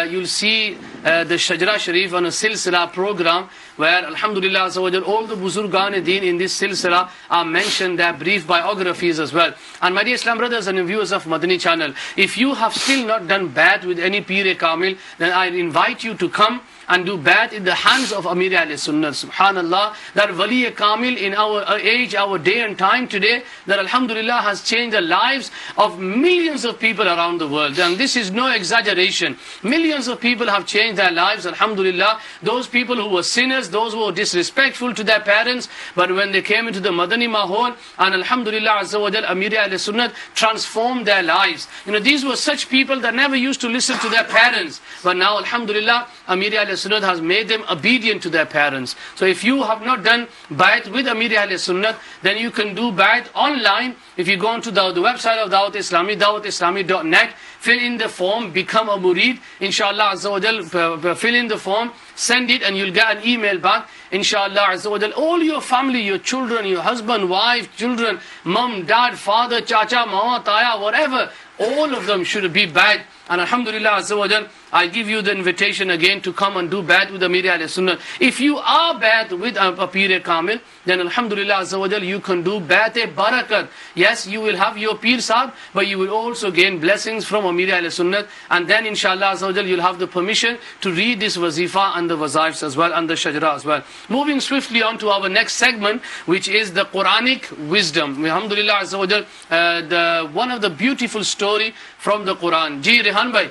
you'll see the Shajra Sharif on a silsila program where Alhamdulillah Azza wa Jal, all the Buzurgan-e-Deen in this silsila are mentioned, their brief biographies as well. And my dear Islam brothers and viewers of Madani channel, if you have still not done bad with any Pir-e-Kamil, then I invite you to come and do bad in the hands of Amir al-Sunnah. Subhanallah, that Wali Kamil in our age, our day and time today, that Alhamdulillah has changed the lives of millions of people around the world. And this is no exaggeration. Millions of people have changed their lives, Alhamdulillah. Those people who were sinners, those who were disrespectful to their parents, but when they came into the Madani Mahol, and Alhamdulillah Azza wa Jal, Amir al-Sunnah transformed their lives. You know, these were such people that never used to listen to their parents. But now, Alhamdulillah, Amir al-Sunnah has made them obedient to their parents. So if you have not done bayat with Amir al-Sunnah, then you can do bayat online. If you go onto the website of Dawat Islami, dawatislami.net, fill in the form, become a murid. Inshallah Azza wa Jal, fill in the form, send it, and you'll get an email back. Inshallah Azza wa Jal, all your family, your children, your husband, wife, children, mom, dad, father, chacha, mama, taya, whatever, all of them should be bayat. And Alhamdulillah Azza wa Jal, I give you the invitation again to come and do bayat with Amir al-Sunnah. If you are bayat with a Pir Kamil, then Alhamdulillah Azza wa Jal, you can do bayat-e-barakat. Yes, you will have your Pir Sahib, but you will also gain blessings from Amir al-Sunnah. And then inshallah Azza wa Jal, you'll have the permission to read this wazifa and the wazaifs as well, and the shajra as well. Moving swiftly on to our next segment, which is the Quranic wisdom. Alhamdulillah Azza wa Jal, one of the beautiful story from the Quran. Ji Rehan bhai,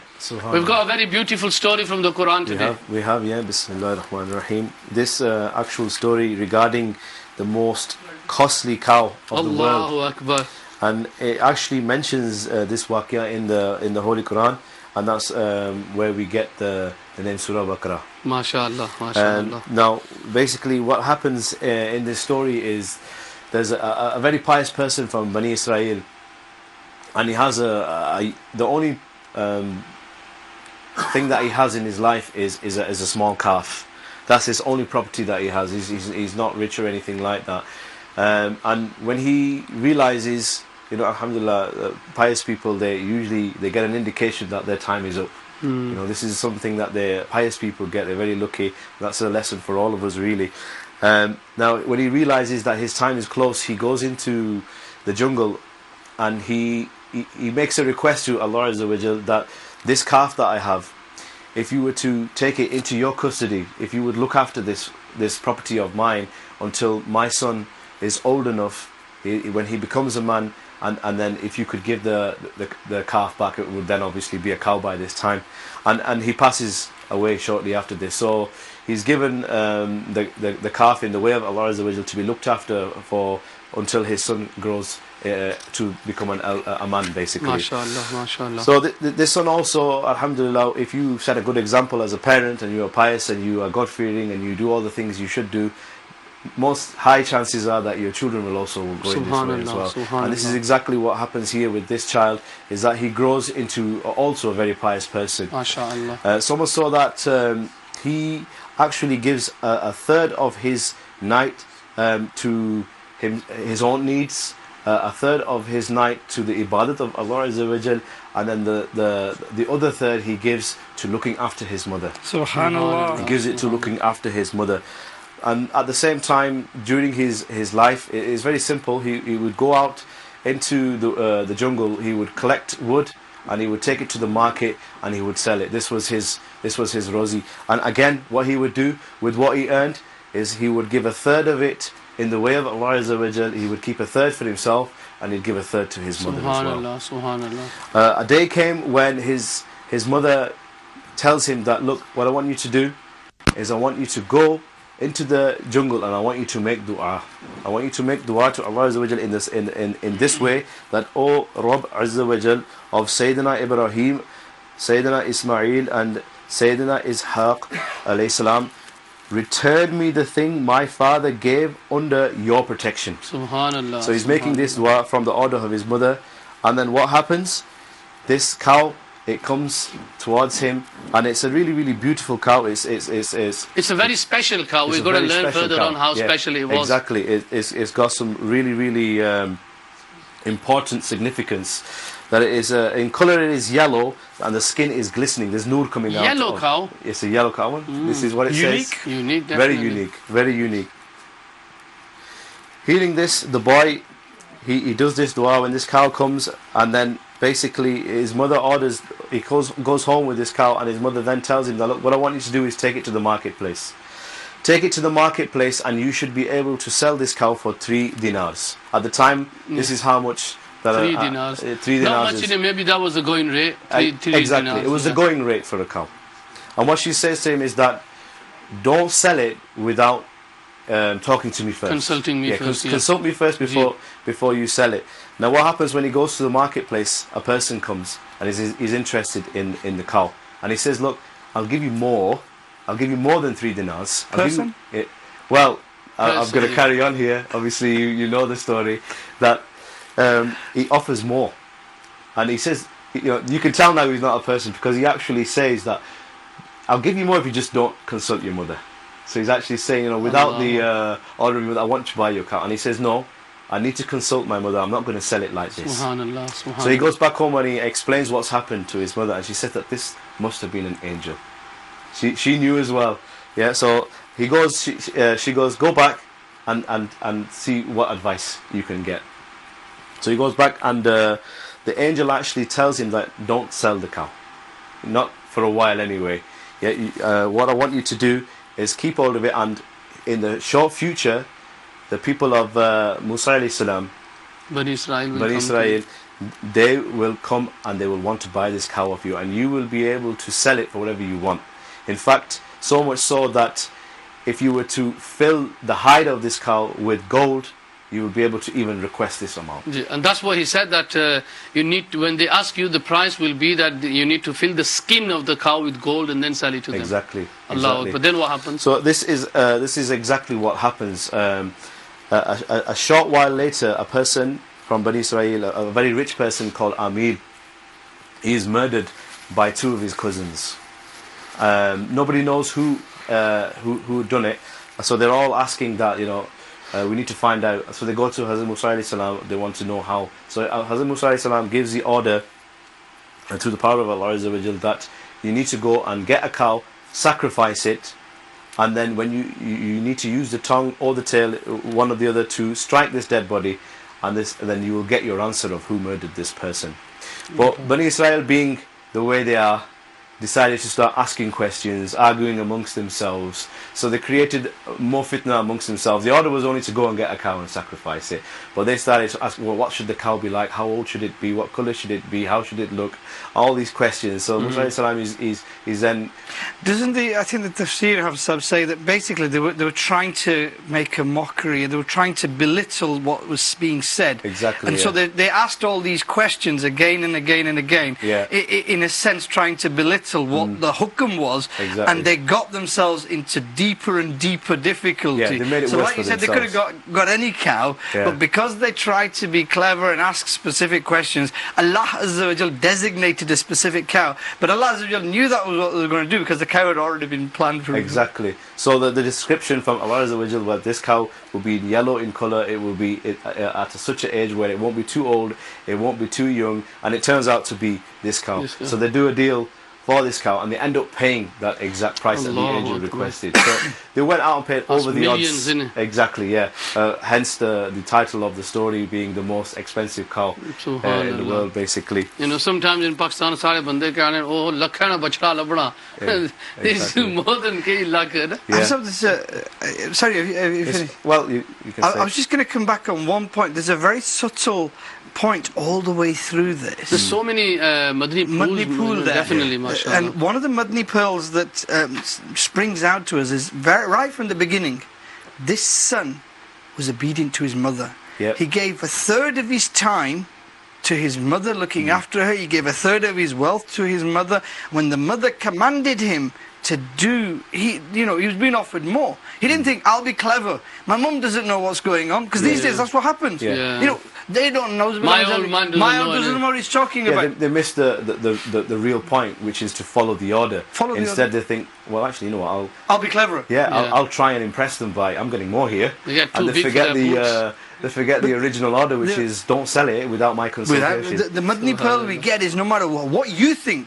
we've got a very beautiful story from the Quran today. We have, yeah, Bismillah ar-Rahman ar-Rahim. This actual story regarding the most costly cow of the world. Allahu Akbar. And it actually mentions this waqia in the Holy Quran, and that's where we get the name Surah Baqarah. MashaAllah, MashaAllah. Now, basically what happens in this story is there's a very pious person from Bani Israel, and he has the only thing that he has in his life is a small calf. That's his only property that he has. He's not rich or anything like that. And when he realizes, you know, alhamdulillah, pious people, they get an indication that their time is up. You know, this is something that the pious people get. They're very lucky. That's a lesson for all of us, really. Now, when he realizes that his time is close, he goes into the jungle, and he makes a request to Allah Azza wa Jal that this calf that I have, if you were to take it into your custody, if you would look after this property of mine until my son is old enough, when he becomes a man, and then if you could give the calf back, it would then obviously be a cow by this time. And he passes away shortly after this. So he's given the calf in the way of Allah Azza wa Jal to be looked after for until his son grows to become a man, basically. MashaAllah, MashaAllah. So this son also, alhamdulillah, if you set a good example as a parent, and you are pious and you are God-fearing and you do all the things you should do, most high chances are that your children will also go in this way as well. And this is exactly what happens here with this child, is that he grows into also a very pious person. MashaAllah. So much so that he actually gives a third of his night to his own needs, a third of his night to the ibadat of Allah Azza wa Jal, and then the other third he gives to looking after his mother. Subhanallah. He gives it to looking after his mother. And at the same time, during his life, it is very simple. He would go out into the jungle, he would collect wood, and he would take it to the market and he would sell it. This was his rozi. And again, what he would do with what he earned is he would give a third of it in the way of Allah Azza wa Jal. He would keep a third for himself, and he'd give a third to his mother as well. Subhanallah. A day came when his mother tells him that, look, what I want you to do is I want you to go into the jungle and I want you to make dua. I want you to make dua to Allah Azza wa Jal in this way, that, O Rabb Azza wa Jal of Sayyidina Ibrahim, Sayyidina Ismail and Sayyidina Ishaq alayhi salam, return me the thing my father gave under your protection. Subhanallah. So he's making this dua from the order of his mother, and then what happens? This cow, it comes towards him, and it's a really, really beautiful cow. It's a very special cow. We've got to learn further on how special it was. Exactly. It's got some really, really important significance. That it is in colour, it is yellow, and the skin is glistening. There's noor coming out. Yellow cow. It's a yellow cow. This is what it says. Unique, very unique, very unique. Hearing this, the boy, he does this dua when this cow comes, and then basically his mother orders. He goes home with this cow, and his mother then tells him that, look, what I want you to do is take it to the marketplace. Take it to the marketplace, and you should be able to sell this cow for 3 dinars. At the time, this is how much. 3 dinars. 3 dinars. Not much in it, maybe that was the going rate. 3 exactly. dinars, it was the going rate for a cow. And what she says to him is that, don't sell it without talking to me first. Consulting me first. Consult me first before you sell it. Now what happens when he goes to the marketplace? A person comes and is interested in the cow, and he says, look, I'll give you more. I'll give you more than 3 dinars. Person? Well, I'm going to carry on here. Obviously, you know the story. That he offers more, and he says, you can tell now he's not a person, because he actually says that, I'll give you more if you just don't consult your mother. So he's actually saying, without the order of your mother, I want to buy your cow. And he says, no, I need to consult my mother. I'm not going to sell it like this. Subhanallah, subhanallah. So he goes back home and he explains what's happened to his mother, and she said that this must have been an angel. She knew as well. Yeah. So he goes. She goes, go back and see what advice you can get. So he goes back, and the angel actually tells him that, don't sell the cow, not for a while anyway. Yeah. What I want you to do is keep hold of it, and in the short future, the people of Musa alayhi salam, Bani Israel, they will come and they will want to buy this cow of you, and you will be able to sell it for whatever you want. In fact, so much so that if you were to fill the hide of this cow with gold, you will be able to even request this amount. And that's what he said, that you need to, when they ask you, the price will be that you need to fill the skin of the cow with gold and then sell it to them. Exactly. Allah. But then what happens? So this is exactly what happens. A short while later, a person from Bani Israel, a very rich person called Amir, he is murdered by 2 of his cousins. Nobody knows who done it, so they're all asking that, we need to find out. So they go to Hazrat Musa alayhi salam, they want to know how. So Hazrat Musa alayhi salam gives the order through the power of Allah Azza wa Jal that you need to go and get a cow, sacrifice it, and then when you need to use the tongue or the tail, one or the other, to strike this dead body, and then you will get your answer of who murdered this person. But Bani Israel, being the way they are, decided to start asking questions, arguing amongst themselves. So they created more fitna amongst themselves. The order was only to go and get a cow and sacrifice it, but they started to ask, well, what should the cow be like? How old should it be? What colour should it be? How should it look? All these questions. So Musa alayhi salam is then... Doesn't I think the tafsir have some say that basically they were trying to make a mockery, they were trying to belittle what was being said. Exactly. And so they asked all these questions again and again and again, in a sense trying to belittle what the hukum was, and they got themselves into deeper and deeper difficulty. Yeah, they made it so worse like you for said, themselves. they could have got any cow, but because they tried to be clever and ask specific questions, Allah Azza wa Jal designated a specific cow, but Allah Azza wa Jal knew that was what they were going to do, because the cow had already been planned for Exactly. So the description from Allah Azza wa Jal was, this cow will be yellow in colour, it will be at such an age where it won't be too old, it won't be too young, and it turns out to be this cow. So they do a deal for this cow, and they end up paying that exact price that the Allahu angel Akbar. requested. So they went out and paid over the millions, odds. innit? Exactly, yeah. Hence the title of the story being the most expensive cow in the Subhanallah. world, basically. You know, sometimes in Pakistan, sare bande kehne, oh, lakha na bachda labna. Yeah, This is exactly. more than kei lakh, hai na? I Yeah. just have this, sorry, have you finished? Well, you can say. I was just going to come back on one point. There's a very subtle point all the way through this. There's so many Madani pools, there. definitely, mashallah. And one of the Madani pearls that springs out to us is right from the beginning. This son was obedient to his mother. Yep. He gave 1/3 of his time to his mother, looking after her. He gave 1/3 of his wealth to his mother. When the mother commanded him to do, he was being offered more. He didn't think, I'll be clever. My mum doesn't know what's going on, because these days that's what happens. Yeah. You know, they don't know. My old man doesn't know what he's talking Yeah, about. they missed the real point, which is to follow the order. Instead, they think, well, actually, you know what? I'll be clever. I'll try and impress them by I'm getting more here. They get too And they big for forget their they forget the original order, which is don't sell it without my consultation. The Madani pearl we get is no matter what you think,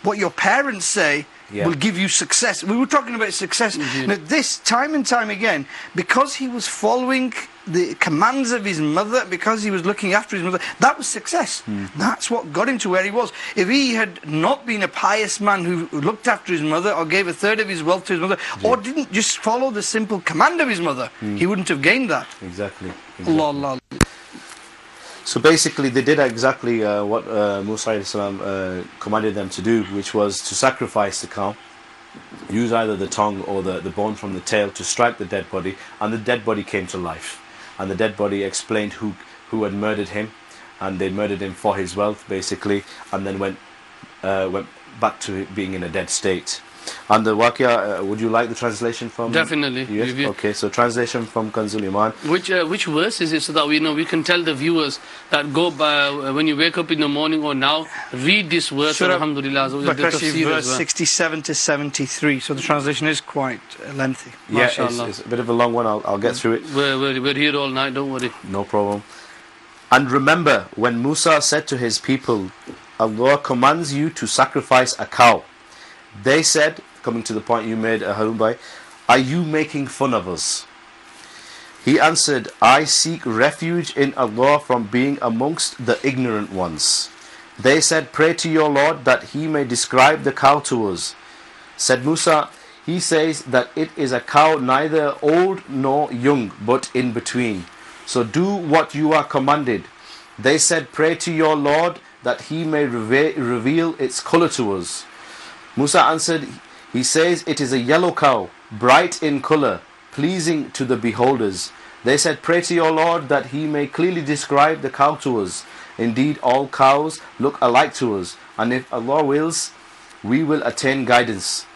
what your parents say will give you success. We were talking about success. Now this, time and time again, because he was following the commands of his mother, because he was looking after his mother, that was success. That's what got him to where he was. If he had not been a pious man who looked after his mother, or gave 1/3 of his wealth to his mother, or didn't just follow the simple command of his mother, he wouldn't have gained that. Exactly. Allah, Allah. So basically, they did exactly what Musa alayhi salam commanded them to do, which was to sacrifice the cow, use either the tongue or the bone from the tail to strike the dead body, and the dead body came to life. And the dead body explained who had murdered him, and they murdered him for his wealth, basically, and then went back to being in a dead state. And the Waqia, would you like the translation from? Definitely. Yes? Okay, so translation from Kanzul Iman. Which verse is it, so that we can tell the viewers that go by when you wake up in the morning or now, read this verse. Surah Alhamdulillah. Baqarah, verse 67 to 73. So the translation is quite lengthy. Yeah, it's a bit of a long one. I'll get through it. We're here all night. Don't worry. No problem. And remember when Musa said to his people, Allah commands you to sacrifice a cow. They said, coming to the point you made, Harun Bhai, are you making fun of us? He answered, I seek refuge in Allah from being amongst the ignorant ones. They said, pray to your Lord that He may describe the cow to us. Said Musa, He says that it is a cow neither old nor young, but in between. So do what you are commanded. They said, pray to your Lord that He may reveal its color to us. Musa answered, He says it is a yellow cow, bright in color, pleasing to the beholders. They said, pray to your Lord that He may clearly describe the cow to us. Indeed, all cows look alike to us, and if Allah wills, we will attain guidance.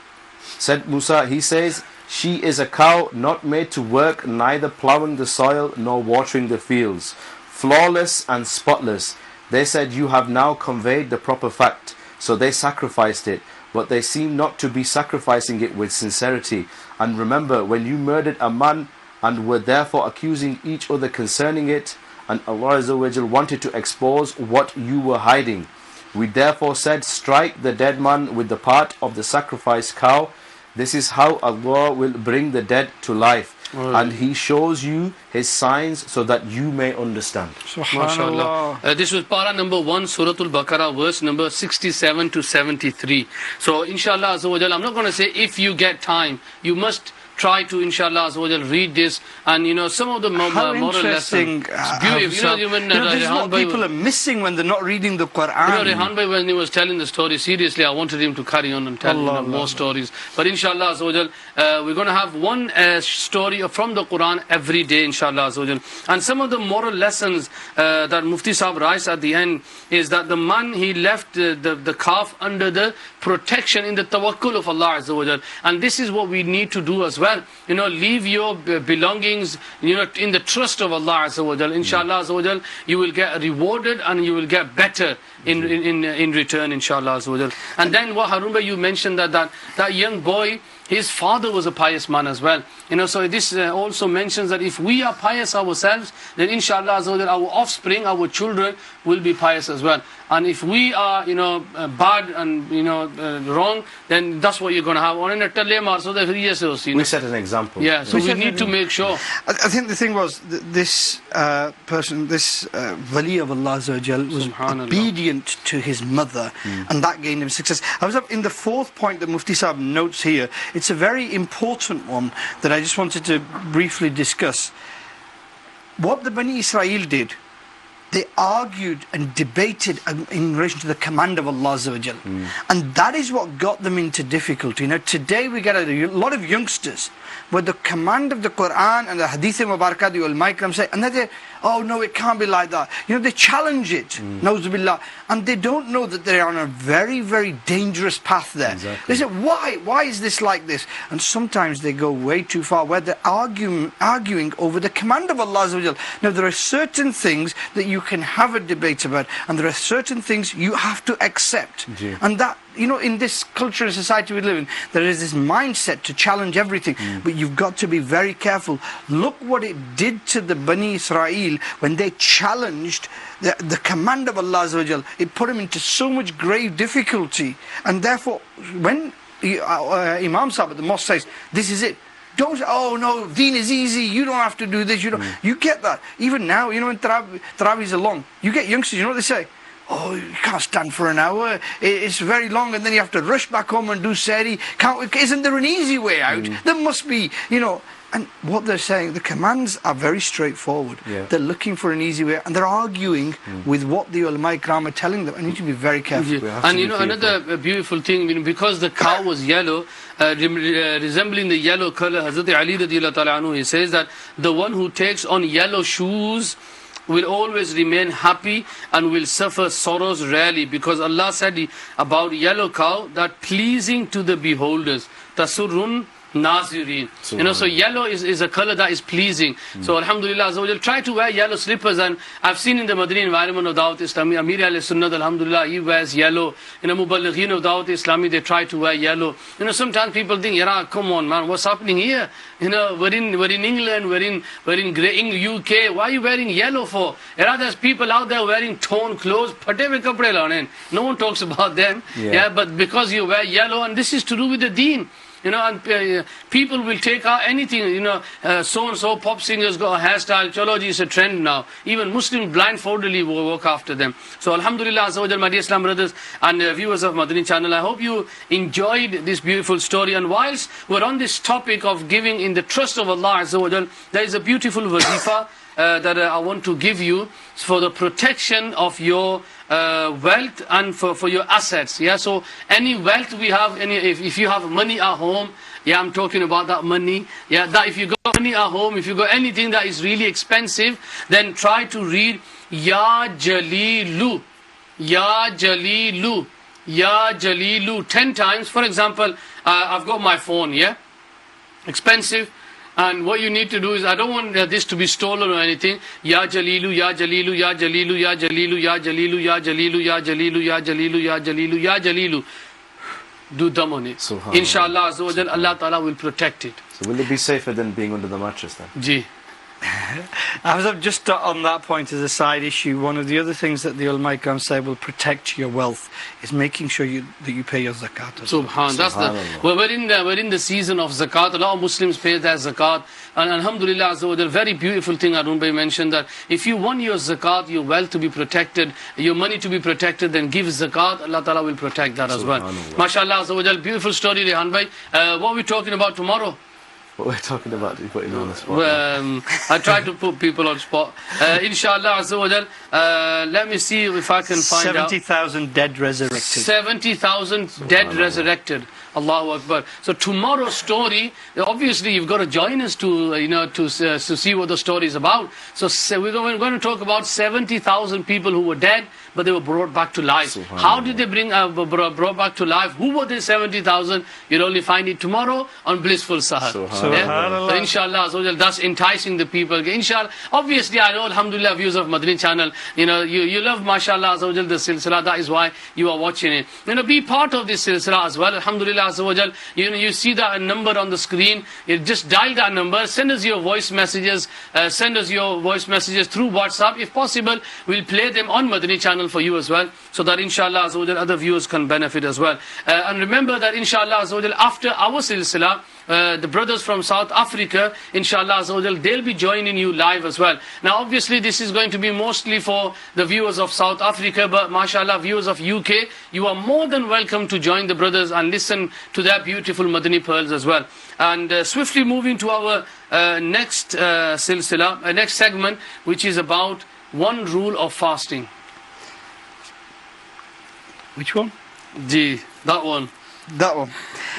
Said Musa, He says, she is a cow not made to work, neither plowing the soil nor watering the fields, flawless and spotless. They said, you have now conveyed the proper fact. So they sacrificed it, but they seem not to be sacrificing it with sincerity. And remember, when you murdered a man and were therefore accusing each other concerning it, and Allah Azza wa Jal wanted to expose what you were hiding, we therefore said, strike the dead man with the part of the sacrificed cow. This is how Allah will bring the dead to life. And He shows you His signs so that you may understand. Subhanallah. This was para number 1, Surah Al-Baqarah, verse number 67 to 73. So inshallah Azza wa Jal, I'm not going to say if you get time, you must try to, inshallah Azza wa Jal, read this. And some of the moral lessons. It's beautiful. This is what people are missing when they're not reading the Quran. Rehan Bhai, when he was telling the story, seriously, I wanted him to carry on and tell more stories. But inshallah Azza wa Jal, we're going to have one story from the Quran every day, inshallah Azza wa Jal. And some of the moral lessons that Mufti Sahib writes at the end is that the man, he left the calf under the protection in the tawakkul of Allah Azza wa Jal. And this is what we need to do as well. Leave your belongings, in the trust of Allah Azza wa Jal. Inshallah Azza wa Jal, you will get rewarded and you will get better in return, inshallah Azza wa Jal. And then what Harun Bhai, you mentioned that young boy, his father was a pious man as well. So this also mentions that if we are pious ourselves, then inshallah our offspring, our children will be pious as well. And if we are, bad and, wrong, then that's what you're going to have. We set an example. Yeah, so we need to make sure. I think the thing was, this person, this wali of Allah was obedient to his mother, and that gained him success. I was up in the fourth point that Mufti Sahib notes here. It's a very important one that I just wanted to briefly discuss. What the Bani Israel did, they argued and debated in relation to the command of Allah and that is what got them into difficulty. Today we get a lot of youngsters where the command of the Quran and the Hadith Mubarakah, the ulama ikram say, and they say, oh no, it can't be like that. They challenge it, Nauzubillah, and they don't know that they're on a very, very dangerous path there. Exactly. They say, why is this like this? And sometimes they go way too far where they're arguing over the command of Allah. Now there are certain things that you can have a debate about, and there are certain things you have to accept. And that, in this culture and society we live in, there is this mindset to challenge everything, but you've got to be very careful. Look what it did to the Bani Israel when they challenged the command of Allah. It put them into so much grave difficulty, and therefore when Imam Sahib at the mosque says, this is it, don't say, oh no, deen is easy, you don't have to do this, you get that. Even now, when Tarawihs are long, you get youngsters, what they say? Oh, you can't stand for an hour, it's very long, and then you have to rush back home and do sehri. Isn't there an easy way out? There must be, And what they're saying, the commands are very straightforward. They're looking for an easy way, and they're arguing with what the ulama ikram are telling them. I need to be very careful. And another beautiful thing, because the cow was yellow, resembling the yellow color, Hazrat Ali radiallahu ta'ala anhu, he says that the one who takes on yellow shoes will always remain happy and will suffer sorrows rarely, because Allah said about yellow cow that pleasing to the beholders, tasurrun nazirin. So yellow is a color that is pleasing. So alhamdulillah, try to wear yellow slippers. And I've seen in the Madani environment of Dawat Islami, Amir al-Sunnah, alhamdulillah, he wears yellow. Muballighin of Dawat Islami, they try to wear yellow. Sometimes people think, come on man, what's happening here? We're in England, we're in UK, why are you wearing yellow for? There's people out there wearing torn clothes, no one talks about them. But because you wear yellow, and this is to do with the deen. And people will take out anything, so-and-so pop singers got a hairstyle, chalo ji, it's a trend now. Even Muslims blindfoldedly walk after them. So alhamdulillah, my dear Islam brothers and viewers of Madani channel, I hope you enjoyed this beautiful story. And whilst we're on this topic of giving in the trust of Allah, there is a beautiful wazifa that I want to give you for the protection of your wealth and for your assets. So any wealth we have, if you have money at home, I'm talking about that money. That if you got money at home, if you got anything that is really expensive, then try to read Ya Jalilu, Ya Jalilu, Ya Jalilu 10 times. For example, I've got my phone, expensive. And what you need to do is, I don't want this to be stolen or anything. Ya Jalilu, Ya Jalilu, Ya Jalilu, Ya Jalilu, Ya Jalilu, Ya Jalilu, Ya Jalilu, Ya Jalilu, Ya Jalilu, Ya Jalilu. Do dam on it. Inshallah, Allah Ta'ala will protect it. So will it be safer than being under the mattress then? Ji. I was just on that point as a side issue. One of the other things that the ulama ikram say will protect your wealth is making sure that you pay your zakat. Subhan. That's we're in the season of zakat. A lot of Muslims pay their zakat, and alhamdulillah, the very beautiful thing Arun Bhai mentioned, that if you want your zakat, your wealth to be protected, your money to be protected, then give zakat. Allah Ta'ala will protect that as well. MashaAllah, beautiful story, Rehan Bhai. What are we talking about tomorrow? What we're talking about, you put him on the spot. I try to put people on spot. Inshallah, let me see if I can find 70,000 dead resurrected. 70,000 dead resurrected. Allahu Akbar. So tomorrow's story, obviously you've got to join us to see what the story is about. So we're going to talk about 70,000 people who were dead, but they were brought back to life. How did they brought back to life? Who were these 70,000? You'll only find it tomorrow on Blissfull Saher. So inshallah, that's enticing the people. Inshallah, obviously I know, alhamdulillah, viewers of Madani channel, you love, mashallah, the silsila. That is why you are watching it. Be part of this silsila as well. Alhamdulillah, Azza wa Jal, you see that number on the screen. You just dial that number, send us your voice messages, through WhatsApp. If possible, we'll play them on Madani channel for you as well, so that inshallah Azza wa Jal, other viewers can benefit as well. And remember that inshallah Azza wa Jal, after our silsila, the brothers from South Africa, inshallah Azza wa Jal, they'll be joining you live as well. Now obviously this is going to be mostly for the viewers of South Africa, but mashallah, viewers of UK, you are more than welcome to join the brothers and listen to their beautiful Madani pearls as well. And swiftly moving to our next silsila, next segment, which is about one rule of fasting. Which one? That one. That one.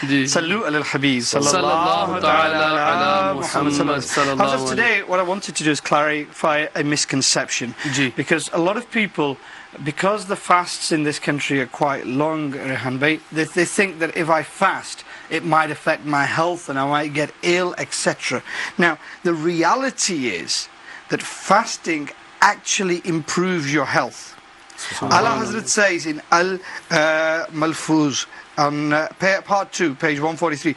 صلوا على الحبيب صلى الله على محمد. Today what I wanted to do is clarify a misconception, because a lot of people, because the fasts in this country are quite long, they think that if I fast it might affect my health and I might get ill, etc. Now the reality is that fasting actually improves your health. Allah Hazrat says in Al-Malfuz on part 2, page 143,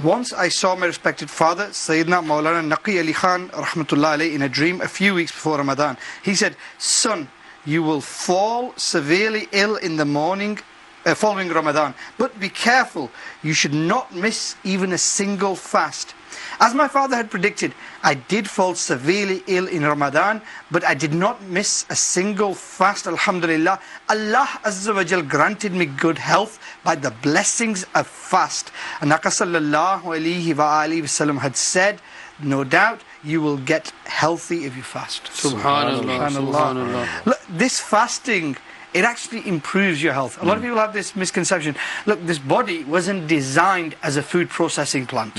once I saw my respected father, Sayyidina Maulana Naqi Ali Khan rahmatullah alayhi, in a dream a few weeks before Ramadan. He said, son, you will fall severely ill in the morning following Ramadan, but be careful, you should not miss even a single fast. As my father had predicted, I did fall severely ill in Ramadan, but I did not miss a single fast, alhamdulillah. Allah Azza wa Jal granted me good health by the blessings of fast. And Naqa sallallahu alayhi wa wسلم had said, no doubt you will get healthy if you fast. Subhanallah. Subhanallah. Look, this fasting, it actually improves your health. A lot of people have this misconception. Look, this body wasn't designed as a food processing plant.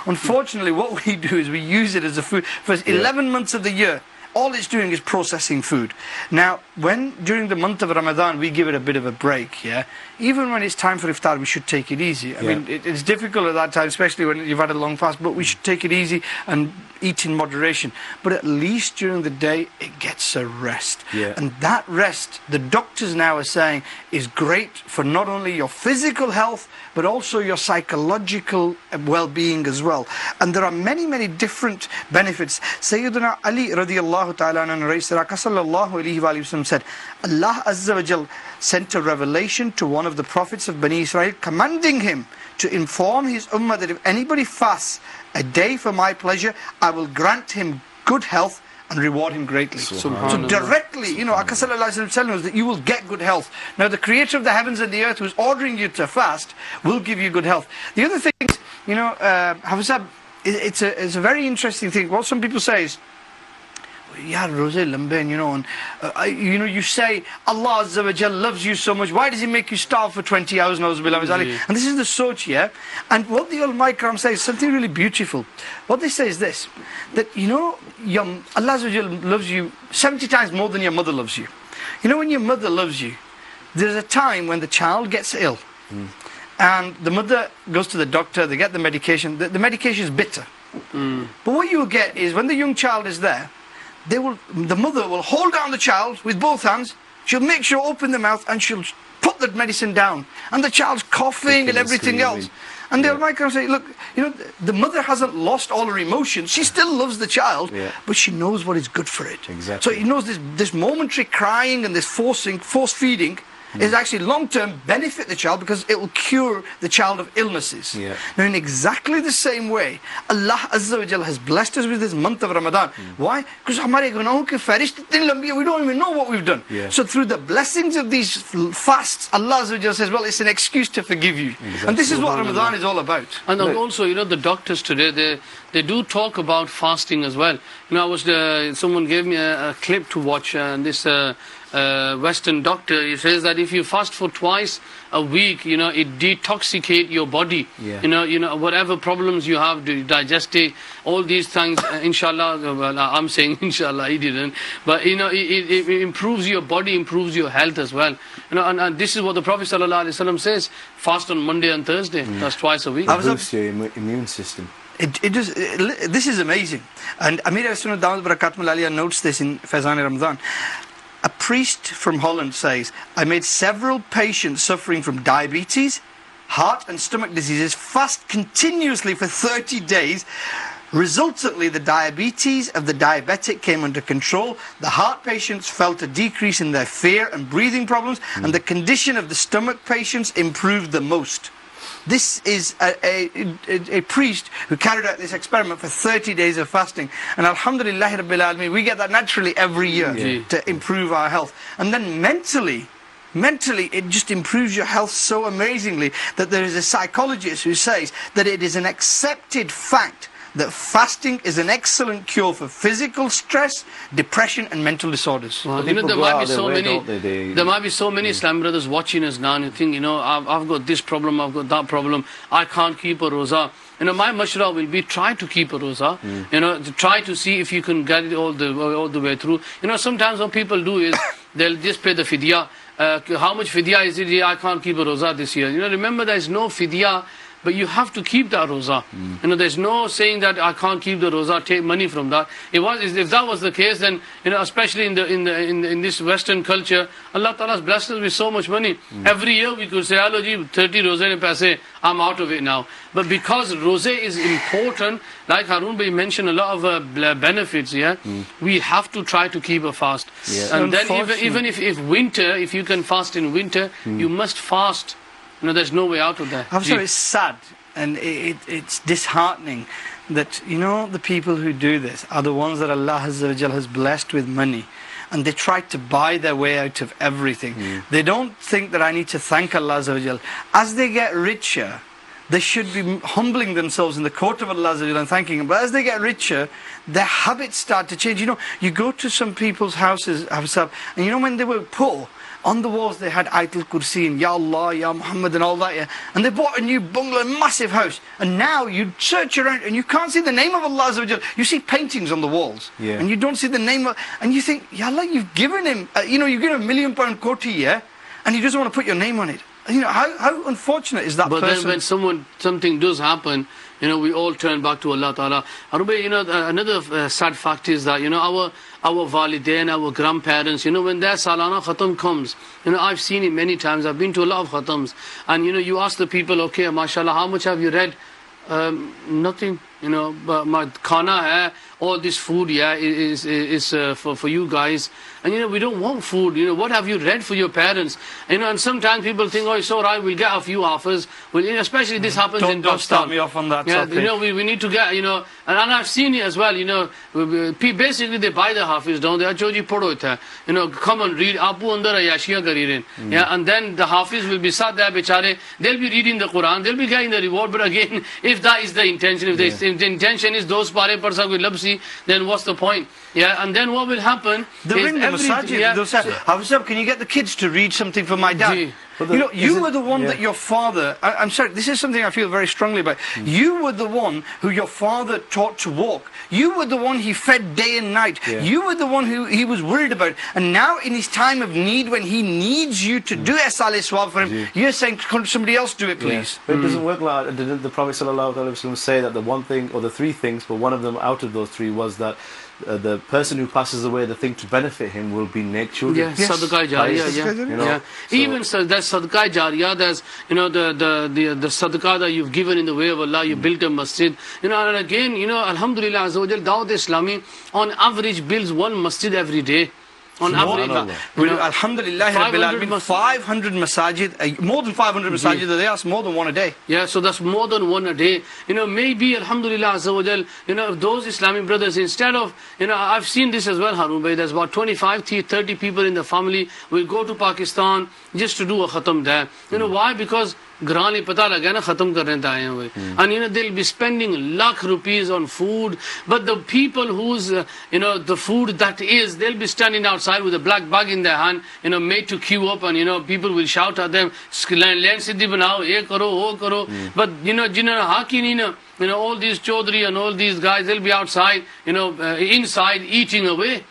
Unfortunately, what we do is we use it as a food. For 11 months of the year, all it's doing is processing food. Now, when during the month of Ramadan we give it a bit of a break, even when it's time for iftar, we should take it easy. I mean, it's difficult at that time, especially when you've had a long fast, but we should take it easy and eat in moderation. But at least during the day, it gets a rest. And that rest, the doctors now are saying, is great for not only your physical health, but also your psychological well-being as well. And there are many, many different benefits. Sayyidina Ali radiyallahu ta'ala anhu sallallahu alayhi wa sallam said, Allah Azza wa Jal sent a revelation to one of the prophets of Bani Israel, commanding him to inform his ummah that if anybody fasts a day for my pleasure, I will grant him good health and reward him greatly. So directly, Akka sallallahu alayhi wa sallam telling us that you will get good health. Now the creator of the heavens and the earth, who is ordering you to fast, will give you good health. The other thing is, Hafizab, it's a very interesting thing. What some people say is, you say Allah Azza wa Jal loves you so much, why does he make you starve for 20 hours? And this is the soch, and what the ulama ikram say is something really beautiful. What they say is this, that Allah Azza wa Jal loves you 70 times more than your mother loves you. When your mother loves you, there's a time when the child gets ill, and the mother goes to the doctor, they get the medication, the medication is bitter, but what you will get is, when the young child is there, the mother will hold down the child with both hands, she'll make sure open the mouth, and she'll put the medicine down, and the child's coughing and everything else. And they'll make her say, look, the mother hasn't lost all her emotions, she still loves the child, but she knows what is good for it. So he knows this momentary crying and this force feeding is actually long-term benefit the child, because it will cure the child of illnesses. Now in exactly the same way, Allah Azza wa Jal has blessed us with this month of Ramadan. Why? Because we don't even know what we've done. So through the blessings of these fasts, Allah Azza wa Jal says, well, it's an excuse to forgive you. And this is what Ramadan is all about. And also, the doctors today, they do talk about fasting as well. Someone gave me a clip to watch, and this Western doctor, he says that if you fast for twice a week, it detoxicate your body. Whatever problems you have, digestive, all these things, inshallah, well, I'm saying inshallah, he didn't, but it improves your body, improves your health as well. And this is what the Prophet sallallahu alaihi wasallam says, fast on Monday and Thursday, that's twice a week. Boosts your immune system. This is amazing. And Amir Sunnah Dawud Barakatullah Aliyah notes this in Faizan Ramadan. A priest from Holland says, I made several patients suffering from diabetes, heart and stomach diseases, fast continuously for 30 days. Resultantly, the diabetes of the diabetic came under control. The heart patients felt a decrease in their fear and breathing problems, and the condition of the stomach patients improved the most. This is a priest who carried out this experiment for 30 days of fasting. And alhamdulillah rabbil alameen, we get that naturally every year to improve our health. And then mentally, it just improves your health so amazingly that there is a psychologist who says that it is an accepted fact that fasting is an excellent cure for physical stress, depression and mental disorders. Well, there might be so many Islam brothers watching us now and you think, I've got this problem, I've got that problem, I can't keep a roza. My mashra will be try to keep a roza, to try to see if you can get it all the way through. Sometimes what people do is they'll just pay the fidya. How much fidya is it? I can't keep a roza this year. Remember there is no fidya, but you have to keep that roza. There's no saying that I can't keep the roza, take money from that. If that was the case, then especially in this Western culture, Allah Ta'ala has blessed us with so much money. Every year we could say, "Hello ji, 30 roze ne paise, I'm out of it now." But because roze is important, like Harun Bhai mentioned a lot of benefits, we have to try to keep a fast. And then even if winter, if you can fast in winter, you must fast. There's no way out of that. I'm sorry, it's sad and it's disheartening that, the people who do this are the ones that Allah Azza wa Jal has blessed with money. And they try to buy their way out of everything. They don't think that I need to thank Allah Azza wa Jal. As they get richer, they should be humbling themselves in the court of Allah Azza wa Jal and thanking Him. But as they get richer, their habits start to change. You go to some people's houses, and when they were poor, on the walls they had Ayatul Kursi and Ya Allah, Ya Muhammad and all that, and they bought a new bungalow, a massive house, and now you search around and you can't see the name of Allah Azza wa Jal. You see paintings on the walls, and you don't see the name of, and you think, Ya Allah, you've given him, you give him £1 million koti, and he doesn't want to put your name on it. How unfortunate is that person? But then when something does happen, we all turn back to Allah Ta'ala. Another sad fact is that, our walidain, our grandparents, when their salana khatam comes, I've seen it many times, I've been to a lot of khatams, and you ask the people, okay, mashallah, how much have you read? Nothing, but my khana hai, all this food, is for you guys. And we don't want food. What have you read for your parents? And sometimes people think, oh, it's all right, we'll get a few hafas. Well, especially this happens in Pakistan. Don't start me off on that topic. We need to get, and I've seen it as well. Basically they buy the hafiz, don't they? Choji padho itha. Come and read. Apu andar ayashiyan kari rahe. And then the hafiz will be sat there, bechare. They'll be reading the Quran. They'll be getting the reward. But again, if that is the intention, if the intention is those pare parsa koi labsi, then what's the point? And then what will happen? They'll ring the masajid. They'll say, Hafizab, can you get the kids to read something for my dad? You were the one that your father, I'm sorry, this is something I feel very strongly about. You were the one who your father taught to walk. You were the one he fed day and night. You were the one who he was worried about. And now in his time of need, when he needs you to do Salih Swab for him, you're saying, can somebody else do it, please? But it doesn't work like that. Didn't the Prophet ﷺ say that the one thing, or the three things, but one of them out of those three was that the person who passes away, the thing to benefit him will be naked children. Sadaqah jariyah, Even so, that's sadaqah jariyah, there's, the sadaqah that you've given in the way of Allah, you built a masjid. And again, alhamdulillah, Azza wa Jal, Dawat Islami, on average, builds one masjid every day. On average, alhamdulillah, 500 masajid, more than 500 masajid a day, that's more than one a day. So that's more than one a day. Maybe, alhamdulillah, Azza wa Jal, those Islamic brothers, instead of, I've seen this as well, Harun Bhai, there's about 25, 30 people in the family will go to Pakistan just to do a khatam there. Why? Because Grani pata laga na khatam karne aaye hue. And they'll be spending lakh rupees on food, but the people whose the food that is, they'll be standing outside with a black bag in their hand, made to queue up, and people will shout at them, land siddhi banao, ye karo, wo karo. But jinna haki nahi na, all these chaudhry and all these guys, they'll be outside, inside eating away.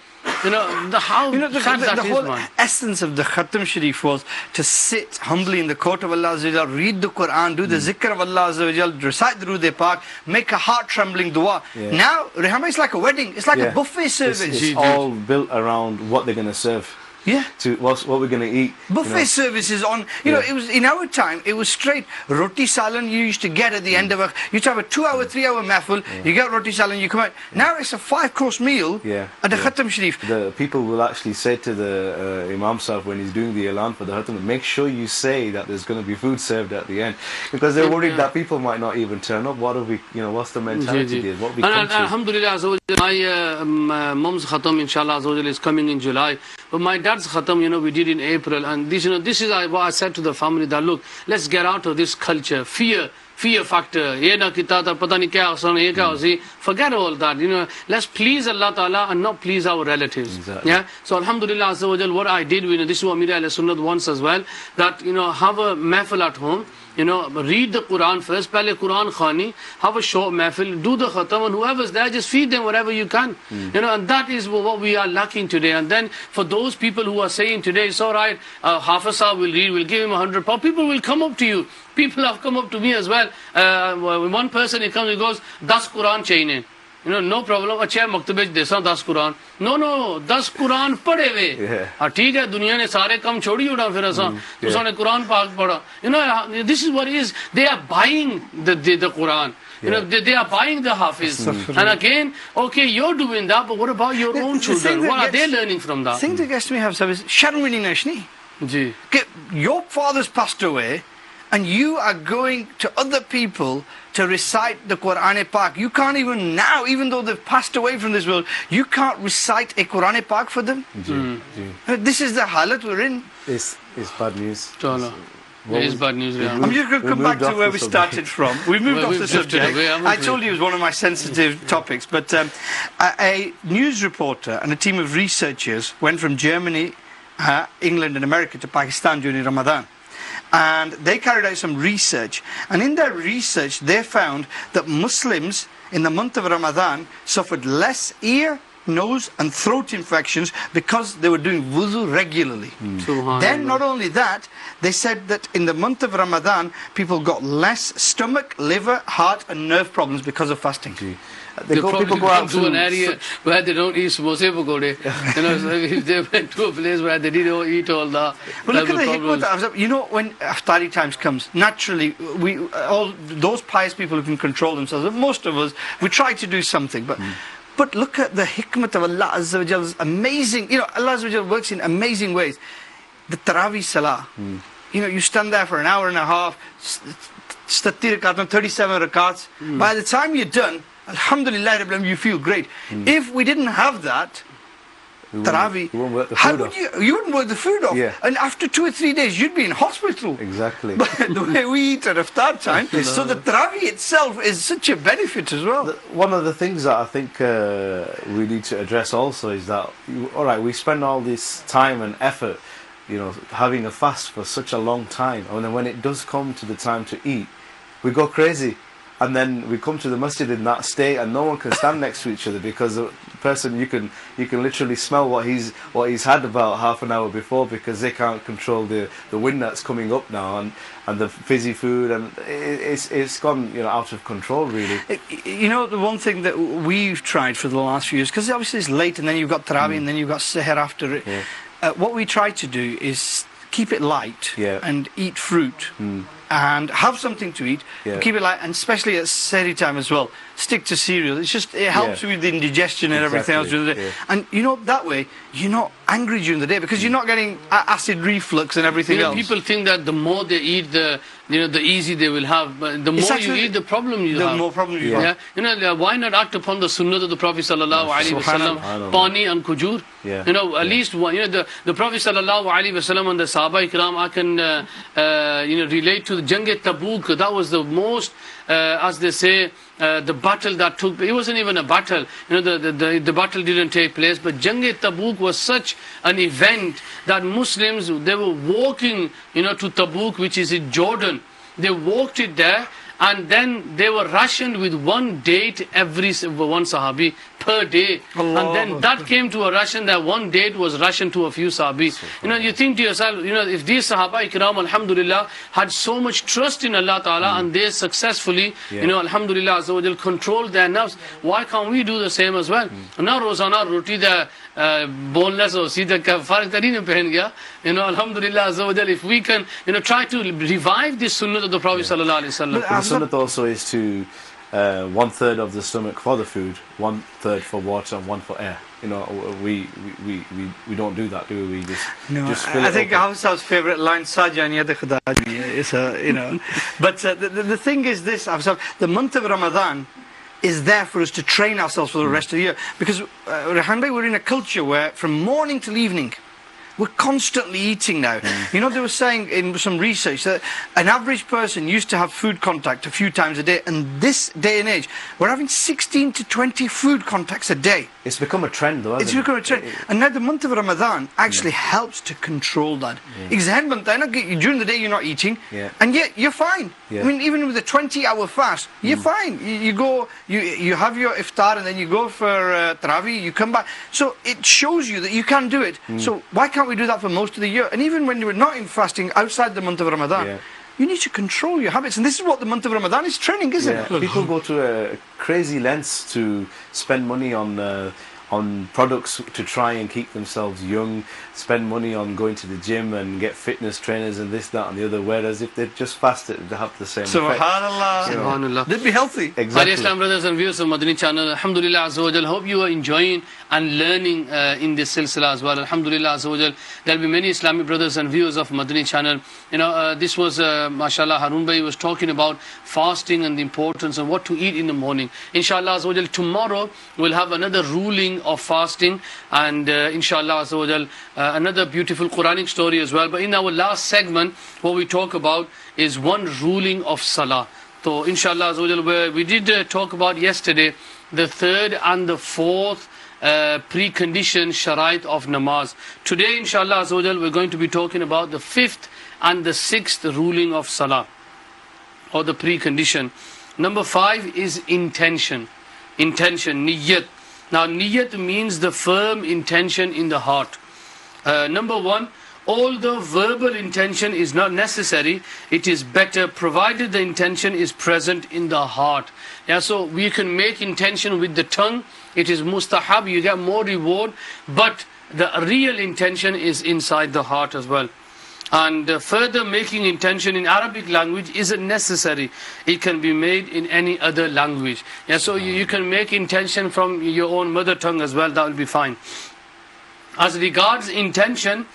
The whole essence of the Khatam Sharif was to sit humbly in the court of Allah Azza wa Jal, read the Quran, do the zikr of Allah Azza wa Jal, recite Durood Pak, make a heart-trembling dua. Now, Rehama is like a wedding, it's like a buffet service. It's all built around what they're going to serve. Yeah. to what we're going to eat. Buffet services on, you know, it was in our time, it was straight roti salan you used to get at the end of a, you used to have a 2-hour, 3-hour mahfil, you get roti salan, you come out. Now it's a 5-course meal at the Khatam Sharif. The people will actually say to the Imam Sahib when he's doing the Elan for the Khatam, make sure you say that there's going to be food served at the end, because they're worried that people might not even turn up. What are we, you know, what's the mentality there? What we come to? Alhamdulillah, my mom's Khatam, inshallah, is coming in July. But my dad's Khatam, you know, we did in April, and this, you know, this is what I said to the family, that look, let's get out of this culture, fear factor, forget all that, you know, let's please Allah Ta'ala and not please our relatives. Exactly. Yeah. So Alhamdulillah, what I did, you know, this is what Amir al-Sunnat wants as well, that, you know, have a mahfil at home, you know, read the Quran first, pehle Quran khani, have a short mahfil, do the khatam, and whoever's there, just feed them whatever you can. You know, and that is what we are lacking today. And then for those people who are saying today, it's alright, Hafiz Sahib will read, we'll give him 100 pounds, people will come up to you. People have come up to me as well. One person, he comes, he goes, 10 Quran chahiye. You know, no problem. Achha maktabej desa 10 Quran. No, 10 Quran padhe ve. Theek hai, duniya ne sare kam chhodi uda fir asa. Usane Quran pak pada. You know, this is what it is. They are buying the Quran. You know, they are buying the Hafiz. And again, okay, you're doing that, but what about your own children? What are they learning from that? The thing that gets to me, Hafsab, is sharmini nashni. Ji. Your father's passed away, and you are going to other people to recite the Quran Pak. You can't even now, even though they've passed away from this world, you can't recite a Quran Pak for them. This is the halat we're in. It's bad news. It is bad news. Yeah. I'm just going to come back to where we started from. We've moved off the subject. I told you it was one of my sensitive topics, but a news reporter and a team of researchers went from Germany, England and America to Pakistan during Ramadan. And they carried out some research, and in their research they found that Muslims in the month of Ramadan suffered less ear, nose and throat infections because they were doing wuzu regularly. Then not only that, they said that in the month of Ramadan people got less stomach, liver, heart and nerve problems because of fasting. People go out to an area where they don't eat samosa pakode. You know, so if they went to a place where they didn't eat all that. But look at the hikmah. You know, when Attari times comes, naturally, all those pious people who can control themselves, most of us, we try to do something. But look at the hikmah of Allah Azza wa Jal, amazing. You know, Allah Azza wa Jal works in amazing ways. The Tarawih Salah. You know, you stand there for an hour and a half, 37 rakats. By the time you're done, Alhamdulillah, you feel great. If we didn't have that, Tarawih, how would you wouldn't work the food off. And after 2 or 3 days, you'd be in hospital. Exactly. But the way we eat at iftar time, so the Tarawih itself is such a benefit as well. One of the things that I think we need to address also is that, alright, we spend all this time and effort, you know, having a fast for such a long time, and then when it does come to the time to eat, we go crazy. And then we come to the masjid in that state, and no one can stand next to each other, because the person, you can literally smell what he's had about half an hour before, because they can't control the wind that's coming up now, and the fizzy food, and it's gone, you know, out of control really. You know, the one thing that we've tried for the last few years, because obviously it's late, and then you've got Tarawih, and then you've got Saher after it. What we try to do is keep it light and eat fruit. And have something to eat, keep it light, and especially at Sehri time as well, stick to cereal. It's just, it helps with the indigestion and everything else during the day. And you know, that way, you're not angry during the day, because you're not getting acid reflux and everything else. People think that the more they eat, the easy they will have, but the more you eat, the problem you have. The more problems you have. You know, why not act upon the sunnah of the Prophet sallallahu alaihi wasallam, pani and khujur? You know, at least one. You know, the Prophet sallallahu alaihi wasallam and the Sahaba Ikram, I can you know, relate to the Jang-e Tabuk. That was the most, as they say, the battle that took. It wasn't even a battle. You know, the battle didn't take place, but Jang-e Tabuk was such an event that Muslims, they were walking, you know, to Tabuk, which is in Jordan. They walked it there, and then they were rationed with one date one Sahabi per day. And then that came to a ration that one date was rationed to a few Sahabis. You think to yourself, if these Sahaba Ikram, Alhamdulillah, had so much trust in Allah Ta'ala and they successfully, Alhamdulillah, Azza wa Jal, controlled their nerves, why can't we do the same as well? Now, Rozana Roti, the boneless or see the Farak Tareen Pehen Gaya, Alhamdulillah, Azza wa Jal, if we can, try to revive this sunnah of the Prophet Sallallahu Alaihi Wasallam. The sunnah also is to 1/3 of the stomach for the food, 1/3 for water, and 1 for air. We don't do that, do we? Just fill I think Hamd's favourite line, Sajani Yad Khuda is but the thing is this, the month of Ramadan is there for us to train ourselves for the rest of the year, because Rehan Bhai, we're in a culture where from morning till evening we're constantly eating now. They were saying in some research that an average person used to have food contact a few times a day, and this day and age, we're having 16 to 20 food contacts a day. It's become a trend though, It's become a trend. And now the month of Ramadan actually helps to control that. During the day you're not eating, and yet you're fine. I mean, even with a 20-hour fast, you're fine. You go, you have your iftar, and then you go for Tarawih, you come back. So it shows you that you can do it. So why can't we do that for most of the year? And even when you're not in fasting outside the month of Ramadan, you need to control your habits, and this is what the month of Ramadan is training, isn't it? People go to crazy lengths to spend money on products to try and keep themselves young, spend money on going to the gym and get fitness trainers and this, that and the other, whereas if they just fasted, they have the same effect. Subhanallah. They'd be healthy. Exactly. Islam brothers and viewers of Madani channel, Alhamdulillah Azza wa Jal, hope you are enjoying and learning in this silsila as well. Alhamdulillah Azza wa Jal, there'll be many Islamic brothers and viewers of Madani channel. This was, mashallah, Harun Bhai was talking about fasting and the importance and what to eat in the morning. Inshallah Azza wa Jal, tomorrow we'll have another ruling of fasting, and inshallah Azza wa Jal, another beautiful Quranic story as well. But in our last segment, what we talk about is one ruling of salah. So inshallah Azza wa Jal, we did talk about yesterday the third and the fourth precondition sharait of namaz. Today inshallah Azza wa Jal, we're going to be talking about the fifth and the sixth ruling of salah, or the precondition. Number 5 is intention, niyyat. Now niyyat means the firm intention in the heart. Number 1, although verbal intention is not necessary, it is better provided the intention is present in the heart. So we can make intention with the tongue, it is mustahab, you get more reward, but the real intention is inside the heart as well. And further, making intention in Arabic language isn't necessary. It can be made in any other language. So you can make intention from your own mother tongue as well, that will be fine. As regards intention,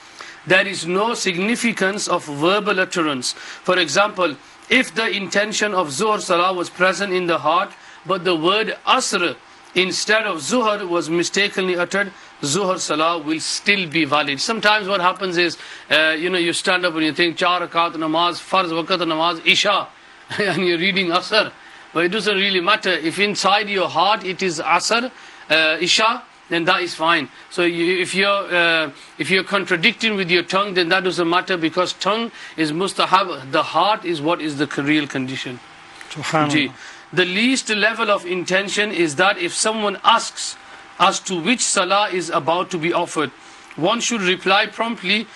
there is no significance of verbal utterance. For example, if the intention of Zuhr Salah was present in the heart, but the word Asr instead of Zuhr was mistakenly uttered, Zuhr Salah will still be valid. Sometimes what happens is, you stand up and you think, 4 rakat namaz, farz waqt namaz, Isha, and you're reading Asr. But it doesn't really matter. If inside your heart it is Asr, Isha, then that is fine. So if you're contradicting with your tongue, then that doesn't matter, because tongue is mustahab. The heart is what is the real condition. Subhanallah. The least level of intention is that if someone asks as to which salah is about to be offered, one should reply promptly.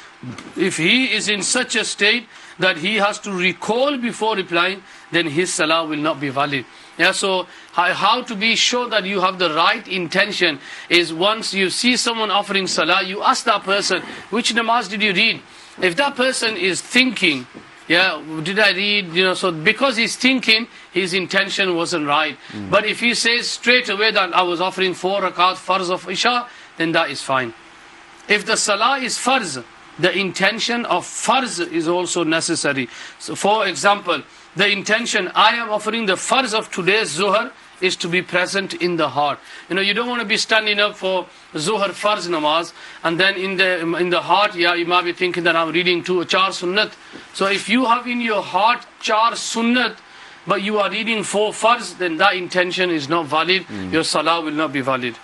If he is in such a state that he has to recall before replying, then his salah will not be valid. So how to be sure that you have the right intention is, once you see someone offering salah, you ask that person, which namaz did you read? If that person is thinking, did I read, so because he's thinking, his intention wasn't right. But if he says straight away that I was offering 4 rakat farz of Isha, then that is fine. If the salah is farz, the intention of farz is also necessary. So for example, the intention, I am offering the farz of today's Zuhr, is to be present in the heart. You don't want to be standing up for Zuhr farz namaz, and then in the heart, you might be thinking that I'm reading 4 sunnat. So if you have in your heart 4 sunnat, but you are reading 4 farz, then that intention is not valid. Your salah will not be valid.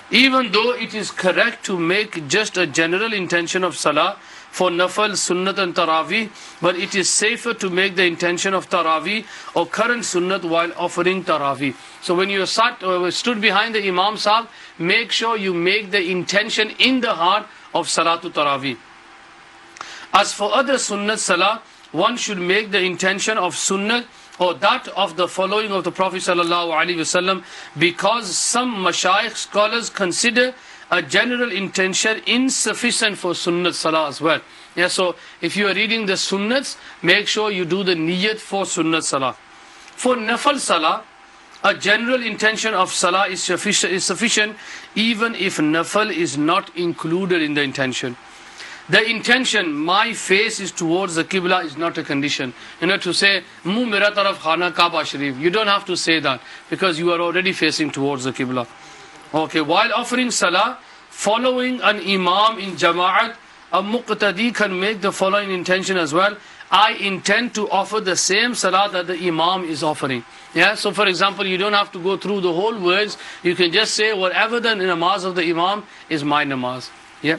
Even though it is correct to make just a general intention of salah, for nafal, sunnat and tarawih, but it is safer to make the intention of tarawih or current sunnat while offering tarawih. So when you stood behind the Imam Sahib, make sure you make the intention in the heart of Salatul Tarawih. As for other sunnat salah, one should make the intention of sunnat or that of the following of the Prophet sallallahu alaihi wasallam, because some mashayikh scholars consider a general intention insufficient for sunnat salah as well. Yeah, so if you are reading the sunnats, make sure you do the niyat for sunnat salah. For nafal salah, a general intention of salah is sufficient even if nafal is not included in the intention. The intention, my face is towards the Qibla, is not a condition. To say, Muh mera taraf khana Kaaba Sharif. You don't have to say that because you are already facing towards the Qibla. Okay, while offering salah, following an imam in jama'at, a muqtadi can make the following intention as well. I intend to offer the same salah that the imam is offering. Yeah, so for example, you don't have to go through the whole words. You can just say whatever the namaz of the imam is my namaz. Yeah.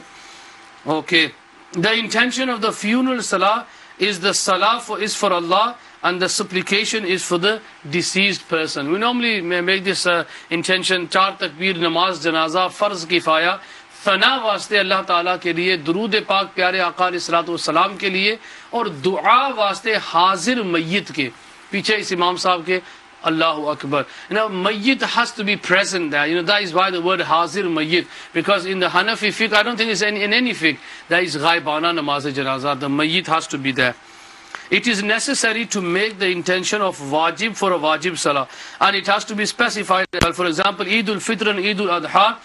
Okay. The intention of the funeral salah is the salah is for Allah and the supplication is for the deceased person. We normally make this intention, 4 takbir, namaz, janaza, farz kifaya, thana वास्ते अल्लाह ताला के लिए, दुरूद पाक प्यारे आका अलैहिस्सलातु वस्सलाम के लिए, और दुआ वास्ते हाजिर मय्यत के पीछे इस इमाम साहब के Allahu Akbar. Mayyit has to be present there. That is why the word hazir mayyit. Because in the Hanafi fiqh, I don't think it's in any fiqh, there is ghaibana namaz-e-janazah. The mayyit has to be there. It is necessary to make the intention of wajib for a wajib salah. And it has to be specified. For example, Eidul Fitr and Eidul Adha,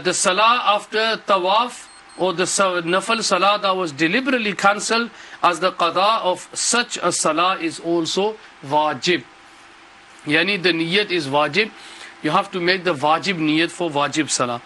the salah after tawaf, or the nafal salah that was deliberately cancelled as the qada of such a salah is also wajib. Yani the niyat is wajib. You have to make the wajib niyat for wajib salah.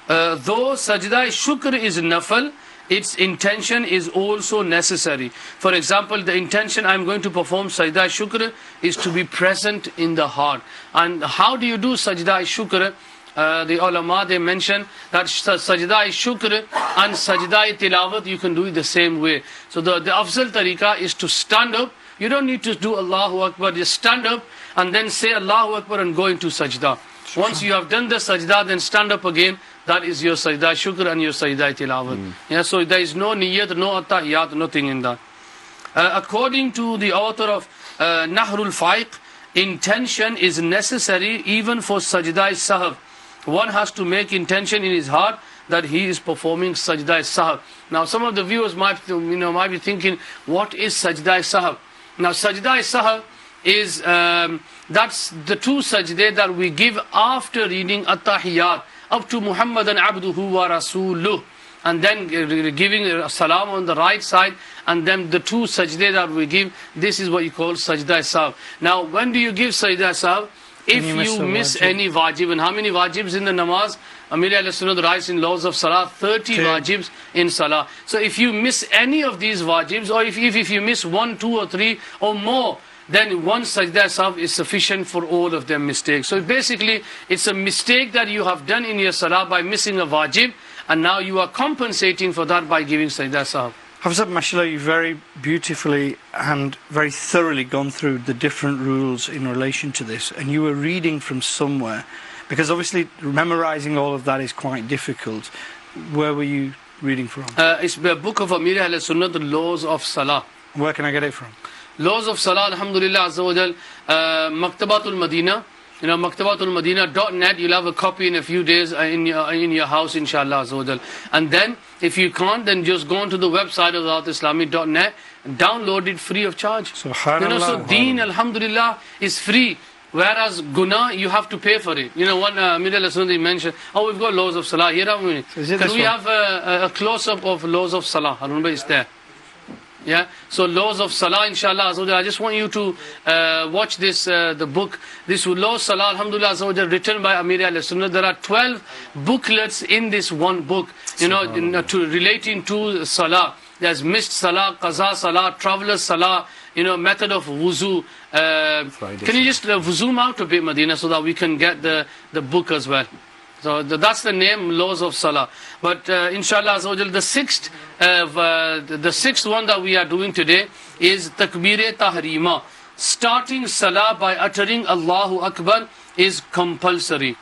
Though sajda shukr is nafal, its intention is also necessary. For example, the intention I'm going to perform sajda shukr is to be present in the heart. And how do you do sajda shukr? The ulama, they mention that sajda shukr and sajda tilawat, you can do it the same way. So the afzal tariqa is to stand up. You don't need to do Allahu Akbar, just stand up and then say Allahu Akbar and go into sajda. Once you have done the sajda, then stand up again. That is your sajda shukr and your sajda tilawat. Yeah, so there is no niyat, no attahiyat, nothing in that. According to the author of Nahrul Faiq, intention is necessary even for sajda sahab. One has to make intention in his heart that he is performing sajda sahab. Now some of the viewers might be thinking, what is sajda sahab? Now sajda sahab is that's the 2 sajde that we give after reading at-tahiyyat up to Muhammad and abduhu wa rasuluh, and then giving a salam on the right side, and then the 2 sajde that we give, this is what you call sajda sahab. Now when do you give sajda sahab? If you miss any wajib. And how many wajibs in the namaz? Amir al-Sunnah writes in Laws of Salah, 30 wajibs in Salah. So if you miss any of these wajibs, or if you miss 1, 2 or 3 or more, then one sajda sahab is sufficient for all of them mistakes. So basically, it's a mistake that you have done in your Salah by missing a wajib, and now you are compensating for that by giving sajda sahab. Hafizat, mashallah, you've very beautifully and very thoroughly gone through the different rules in relation to this, and you were reading from somewhere, because obviously memorizing all of that is quite difficult. Where were you reading from? It's the book of Amir al-Sunnah, the Laws of Salah. Where can I get it from? Laws of Salah, alhamdulillah, azza wa jal, Maktabatul Madina. Maktabatul-Madina.net, you'll have a copy in a few days in your house, inshallah azza wa jal. And then, if you can't, then just go onto the website of Islamic.net and download it free of charge. Subhanallah. So deen, alhamdulillah, is free. Whereas guna, you have to pay for it. One Middle Sunnah mentioned, we've got Laws of Salah. Here are we. Can we have a close-up of Laws of Salah? I remember it's there. Yeah, so Laws of Salah, inshallah. I just want you to watch this, the book. This Laws Salah, alhamdulillah, written by Amir al-Sunnah. There are 12 booklets in this one book, relating to Salah. There's missed Salah, Qaza Salah, Traveler's Salah, method of wuzu. Can you just zoom out a bit, Madina, so that we can get the book as well? So that's the name, laws of salah. But inshallah azza wa jal, the sixth one that we are doing today is takbir tahrima. Starting salah by uttering Allahu Akbar is compulsory.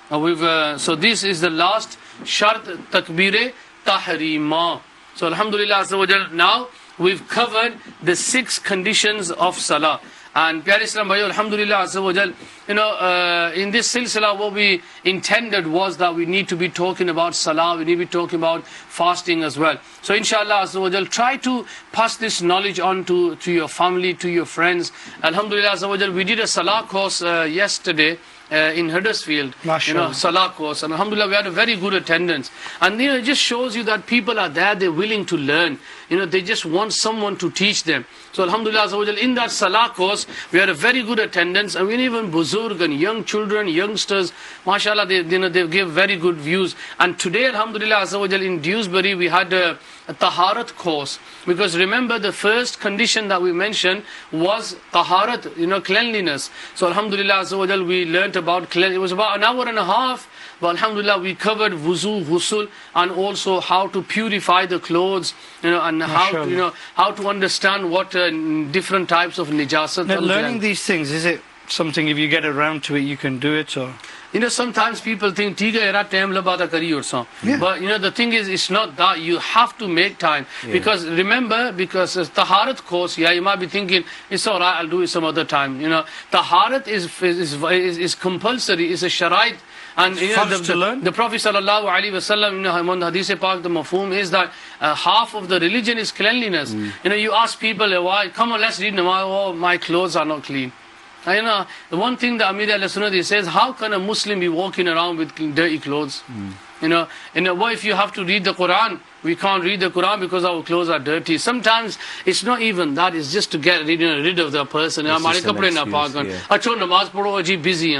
So this is the last shart, takbir tahrima. So alhamdulillah azza wa jal, now we've covered the 6 conditions of salah. And Pyare Islam Bhaiyo, alhamdulillah azza wa jal, in this silsila what we intended was that we need to be talking about salah, we need to be talking about fasting as well. So inshallah azza wa jal, try to pass this knowledge on to your family, to your friends. Alhamdulillah azza wa jal, we did a salah course yesterday in Huddersfield, salah course, and alhamdulillah we had a very good attendance. And it just shows you that people are there, they're willing to learn, they just want someone to teach them. So alhamdulillah in that salah course we had a very good attendance, and we even buzurg and young children, youngsters, mashallah, they give very good views. And today alhamdulillah in Dewsbury we had a taharat course, because remember the first condition that we mentioned was taharat, cleanliness. So alhamdulillah we learnt about cleanliness. It was about an hour and a half, but alhamdulillah we covered wuzu, ghusl, and also how to purify the clothes, and how to understand what different types of najasat. Now, learning these things, is it something if you get around to it you can do it, or? Sometimes people think, but the thing is, it's not that. You have to make time. Yeah. Because remember, taharat course, you might be thinking, it's alright, I'll do it some other time. Taharat is compulsory, it's a sharait. And the Prophet sallallahu alaihi wasallam, in the hadith pak, the mafhum is that half of the religion is cleanliness. You ask people, why? Come on, let's read namaz. Oh, my clothes are not clean. The one thing the Amir al-Sunnah says, how can a Muslim be walking around with dirty clothes? What if you have to read the Quran? We can't read the Quran because our clothes are dirty. Sometimes it's not even that, it's just to get rid of the person. Busy.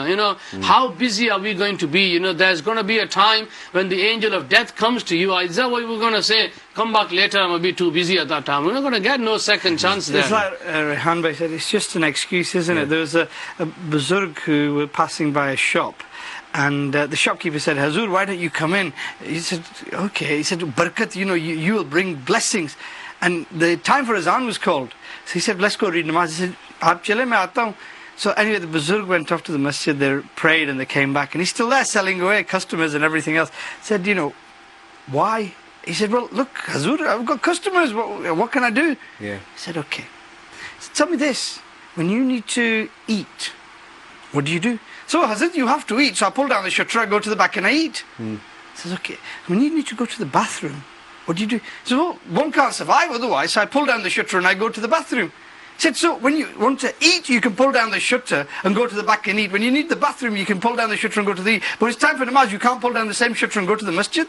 How busy are we going to be? There's going to be a time when the angel of death comes to you. Is that what we're going to say? Come back later, I'm going to be too busy at that time. We're not going to get no second chance there. It's like Rehan Bhai said, it's just an excuse, isn't it? There was a buzurg who were passing by a shop, and the shopkeeper said, Hazur, why don't you come in? He said, okay. He said, Barakat, you will bring blessings. And the time for Azan was called. So he said, let's go read namaz. He said, Aap chale, main aata hu. So anyway, the buzurg went off to the masjid, they prayed and they came back. And he's still there selling away customers and everything else. He said, why? He said, well, look, Hazur, I've got customers. What can I do? Yeah. He said, okay. He said, tell me this. When you need to eat, what do? So Hazrat, you have to eat. So I pull down the shutter, I go to the back and I eat. He says, okay. When you need to go to the bathroom, what do? He says, well, one can't survive otherwise. So I pull down the shutter and I go to the bathroom. He said, so when you want to eat, you can pull down the shutter and go to the back and eat. When you need the bathroom, you can pull down the shutter and go to the... But it's time for namaz, you can't pull down the same shutter and go to the masjid.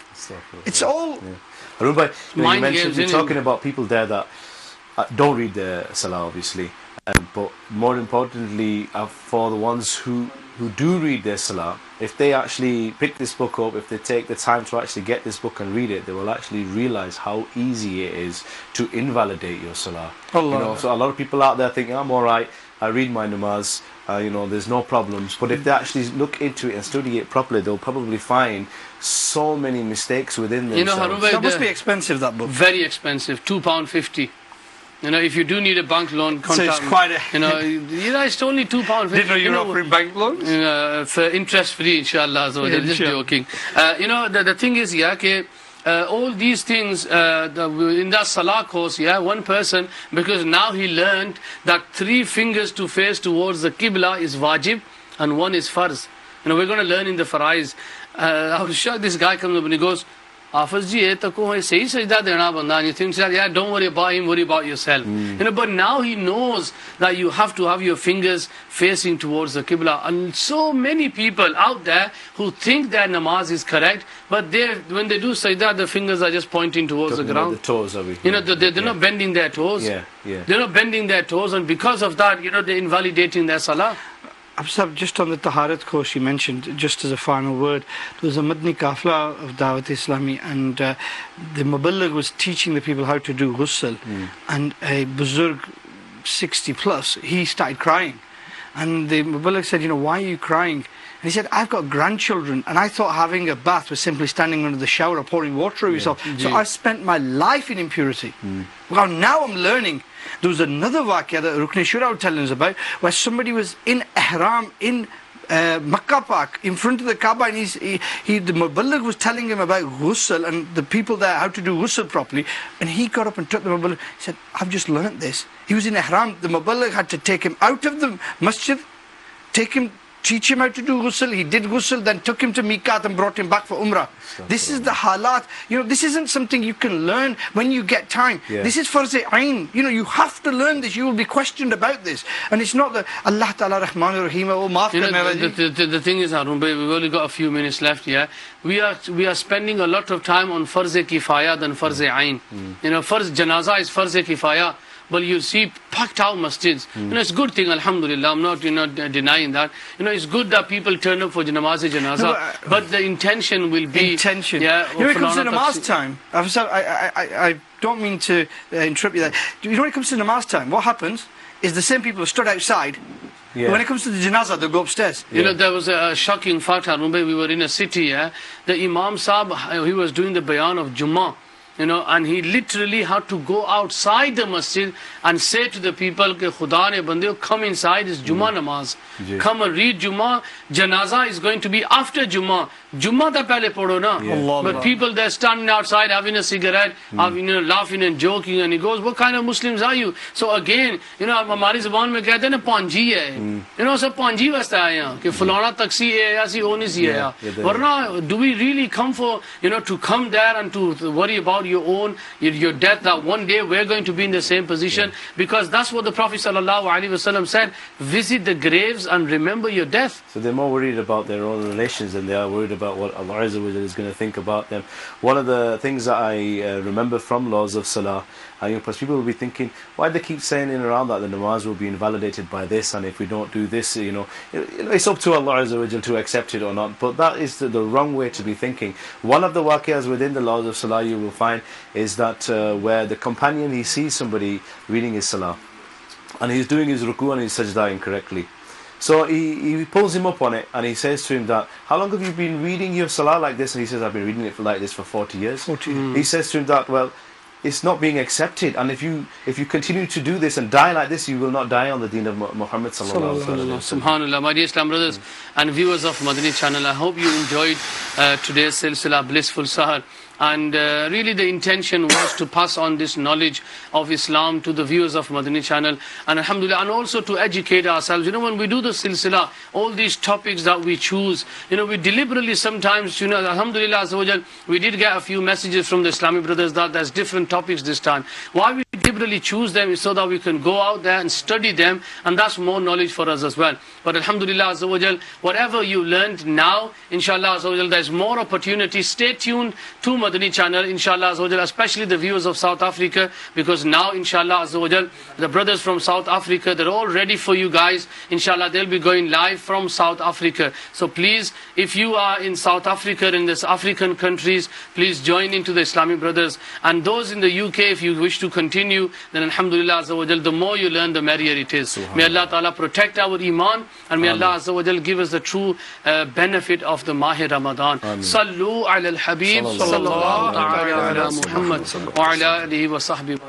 It's all... Yeah. Arun, you mentioned, you're talking about people there that don't read the salah, obviously. But more importantly, for the ones who do read their salah, if they actually pick this book up, if they take the time to actually get this book and read it, they will actually realize how easy it is to invalidate your salah. So a lot of people out there think, I'm alright, I read my namaz, there's no problems. But if they actually look into it and study it properly, they'll probably find so many mistakes within themselves. That must be expensive, that book. Very expensive, £2.50. If you do need a bank loan, contact so it's quite it's only £2.50. Didn't know you were offering bank loans? For interest free, inshallah. So just joking. The thing is, all these things in that salah course, one person, because now he learned that 3 fingers to face towards the qibla is wajib and 1 is farz. We're going to learn in the faraiz. I was shocked. This guy comes up and he goes, Hafiz ji, and you think, don't worry about him, worry about yourself. But now he knows that you have to have your fingers facing towards the qibla. And so many people out there who think their namaz is correct, but when they do sajda, the fingers are just pointing towards the ground. The toes, they're not bending their toes. They're not bending their toes, and because of that, they're invalidating their salah. Just on the taharat course you mentioned, just as a final word, there was a Madani kafla of Dawat Islami, and the Muballigh was teaching the people how to do ghusl, and a buzurg 60 plus, he started crying, and the Muballigh said, why are you crying? And he said, I've got grandchildren, and I thought having a bath was simply standing under the shower or pouring water over yourself. So I've spent my life in impurity. Well, now I'm learning. There was another waqia that Rukn Shura was telling us about, where somebody was in ihram, in Makkah Park, in front of the Kaaba, and the Muballigh was telling him about ghusl and the people there, how to do ghusl properly, and he got up and took the Muballigh. He said, I've just learnt this. He was in ihram. The Muballigh had to take him out of the masjid, teach him how to do ghusl. He did ghusl, then took him to Miqat and brought him back for Umrah. This is the halat. This isn't something you can learn when you get time. This is farz ayn. You have to learn this. You will be questioned about this. And it's not that Allah Ta'ala Rahman Rahim, oh maaf karna. The thing is, Harun Bhai, we've only got a few minutes left here. We are spending a lot of time on farz kifaya than farz ayn. Farz janaza is farz kifaya. But you see packed out masjids. It's a good thing, alhamdulillah. I'm not denying that. It's good that people turn up for janaza, but the intention will be intention. When it comes to namaz time, I don't mean to interrupt you there. When it comes to namaz time, what happens is the same people who stood outside. But when it comes to the janazah, they go upstairs. There was a shocking fact, Harun Bhai. We were in a city, the Imam Sahib, he was doing the bayan of Jummah. And he literally had to go outside the masjid and say to the people, Ke Khuda ne bandeo, come inside, it's Jummah namaz. Come and read Jummah. Janaza is going to be after Jummah. Jummah da pehle padho na. But people, they're standing outside having a cigarette, laughing and joking, and he goes, what kind of Muslims are you? So again, hamari zuban mein kehte na panji hai. Sab panji wasta hai yahan, ke fulana taksi hai, aisi ho nahi si hai. Varna, do we really come for, to come there and to worry about your death, that one day we're going to be in the same position? Because that's what the Prophet ﷺ said, visit the graves and remember your death. So they're more worried about their own relations than they are worried about what Allah is going to think about them. One of the things that I remember from laws of salah, because people will be thinking, why they keep saying in around that the namaz will be invalidated by this, and if we don't do this, it's up to Allah to accept it or not. But that is the wrong way to be thinking. One of the waqiyas within the laws of salah you will find is that where the companion, he sees somebody reading his salah and he's doing his ruku and his sajda incorrectly. So he pulls him up on it and he says to him that, how long have you been reading your salah like this? And he says, I've been reading it like this for 40 years. 40 years. He says to him that, well, it's not being accepted, and if you continue to do this and die like this, you will not die on the deen of Muhammad sallallahu alaihi wasallam. Subhanallah. My dear Islam brothers and viewers of Madani channel, I hope you enjoyed today's silsila Blissfull Saher. And really the intention was to pass on this knowledge of Islam to the viewers of Madani channel, and alhamdulillah, and also to educate ourselves. When we do the silsila, all these topics that we choose, we deliberately sometimes, alhamdulillah, we did get a few messages from the Islamic brothers that there's different topics this time. Why we deliberately choose them is so that we can go out there and study them, and that's more knowledge for us as well. But alhamdulillah, whatever you learned now, inshallah, there's more opportunity. Stay tuned to Madani channel, inshallah, especially the viewers of South Africa, because now, inshallah, the brothers from South Africa, they're all ready for you guys. Inshallah, they'll be going live from South Africa. So please, if you are in South Africa, in this African countries, please join into the Islamic brothers. And those in the UK, if you wish to continue, then alhamdulillah, the more you learn, the merrier it is. May Allah Ta'ala protect our iman, and may Allah give us the true benefit of the Mahir Ramadan. Sallu ala الحبيب صلوا على محمد وعلى آله وصحبه.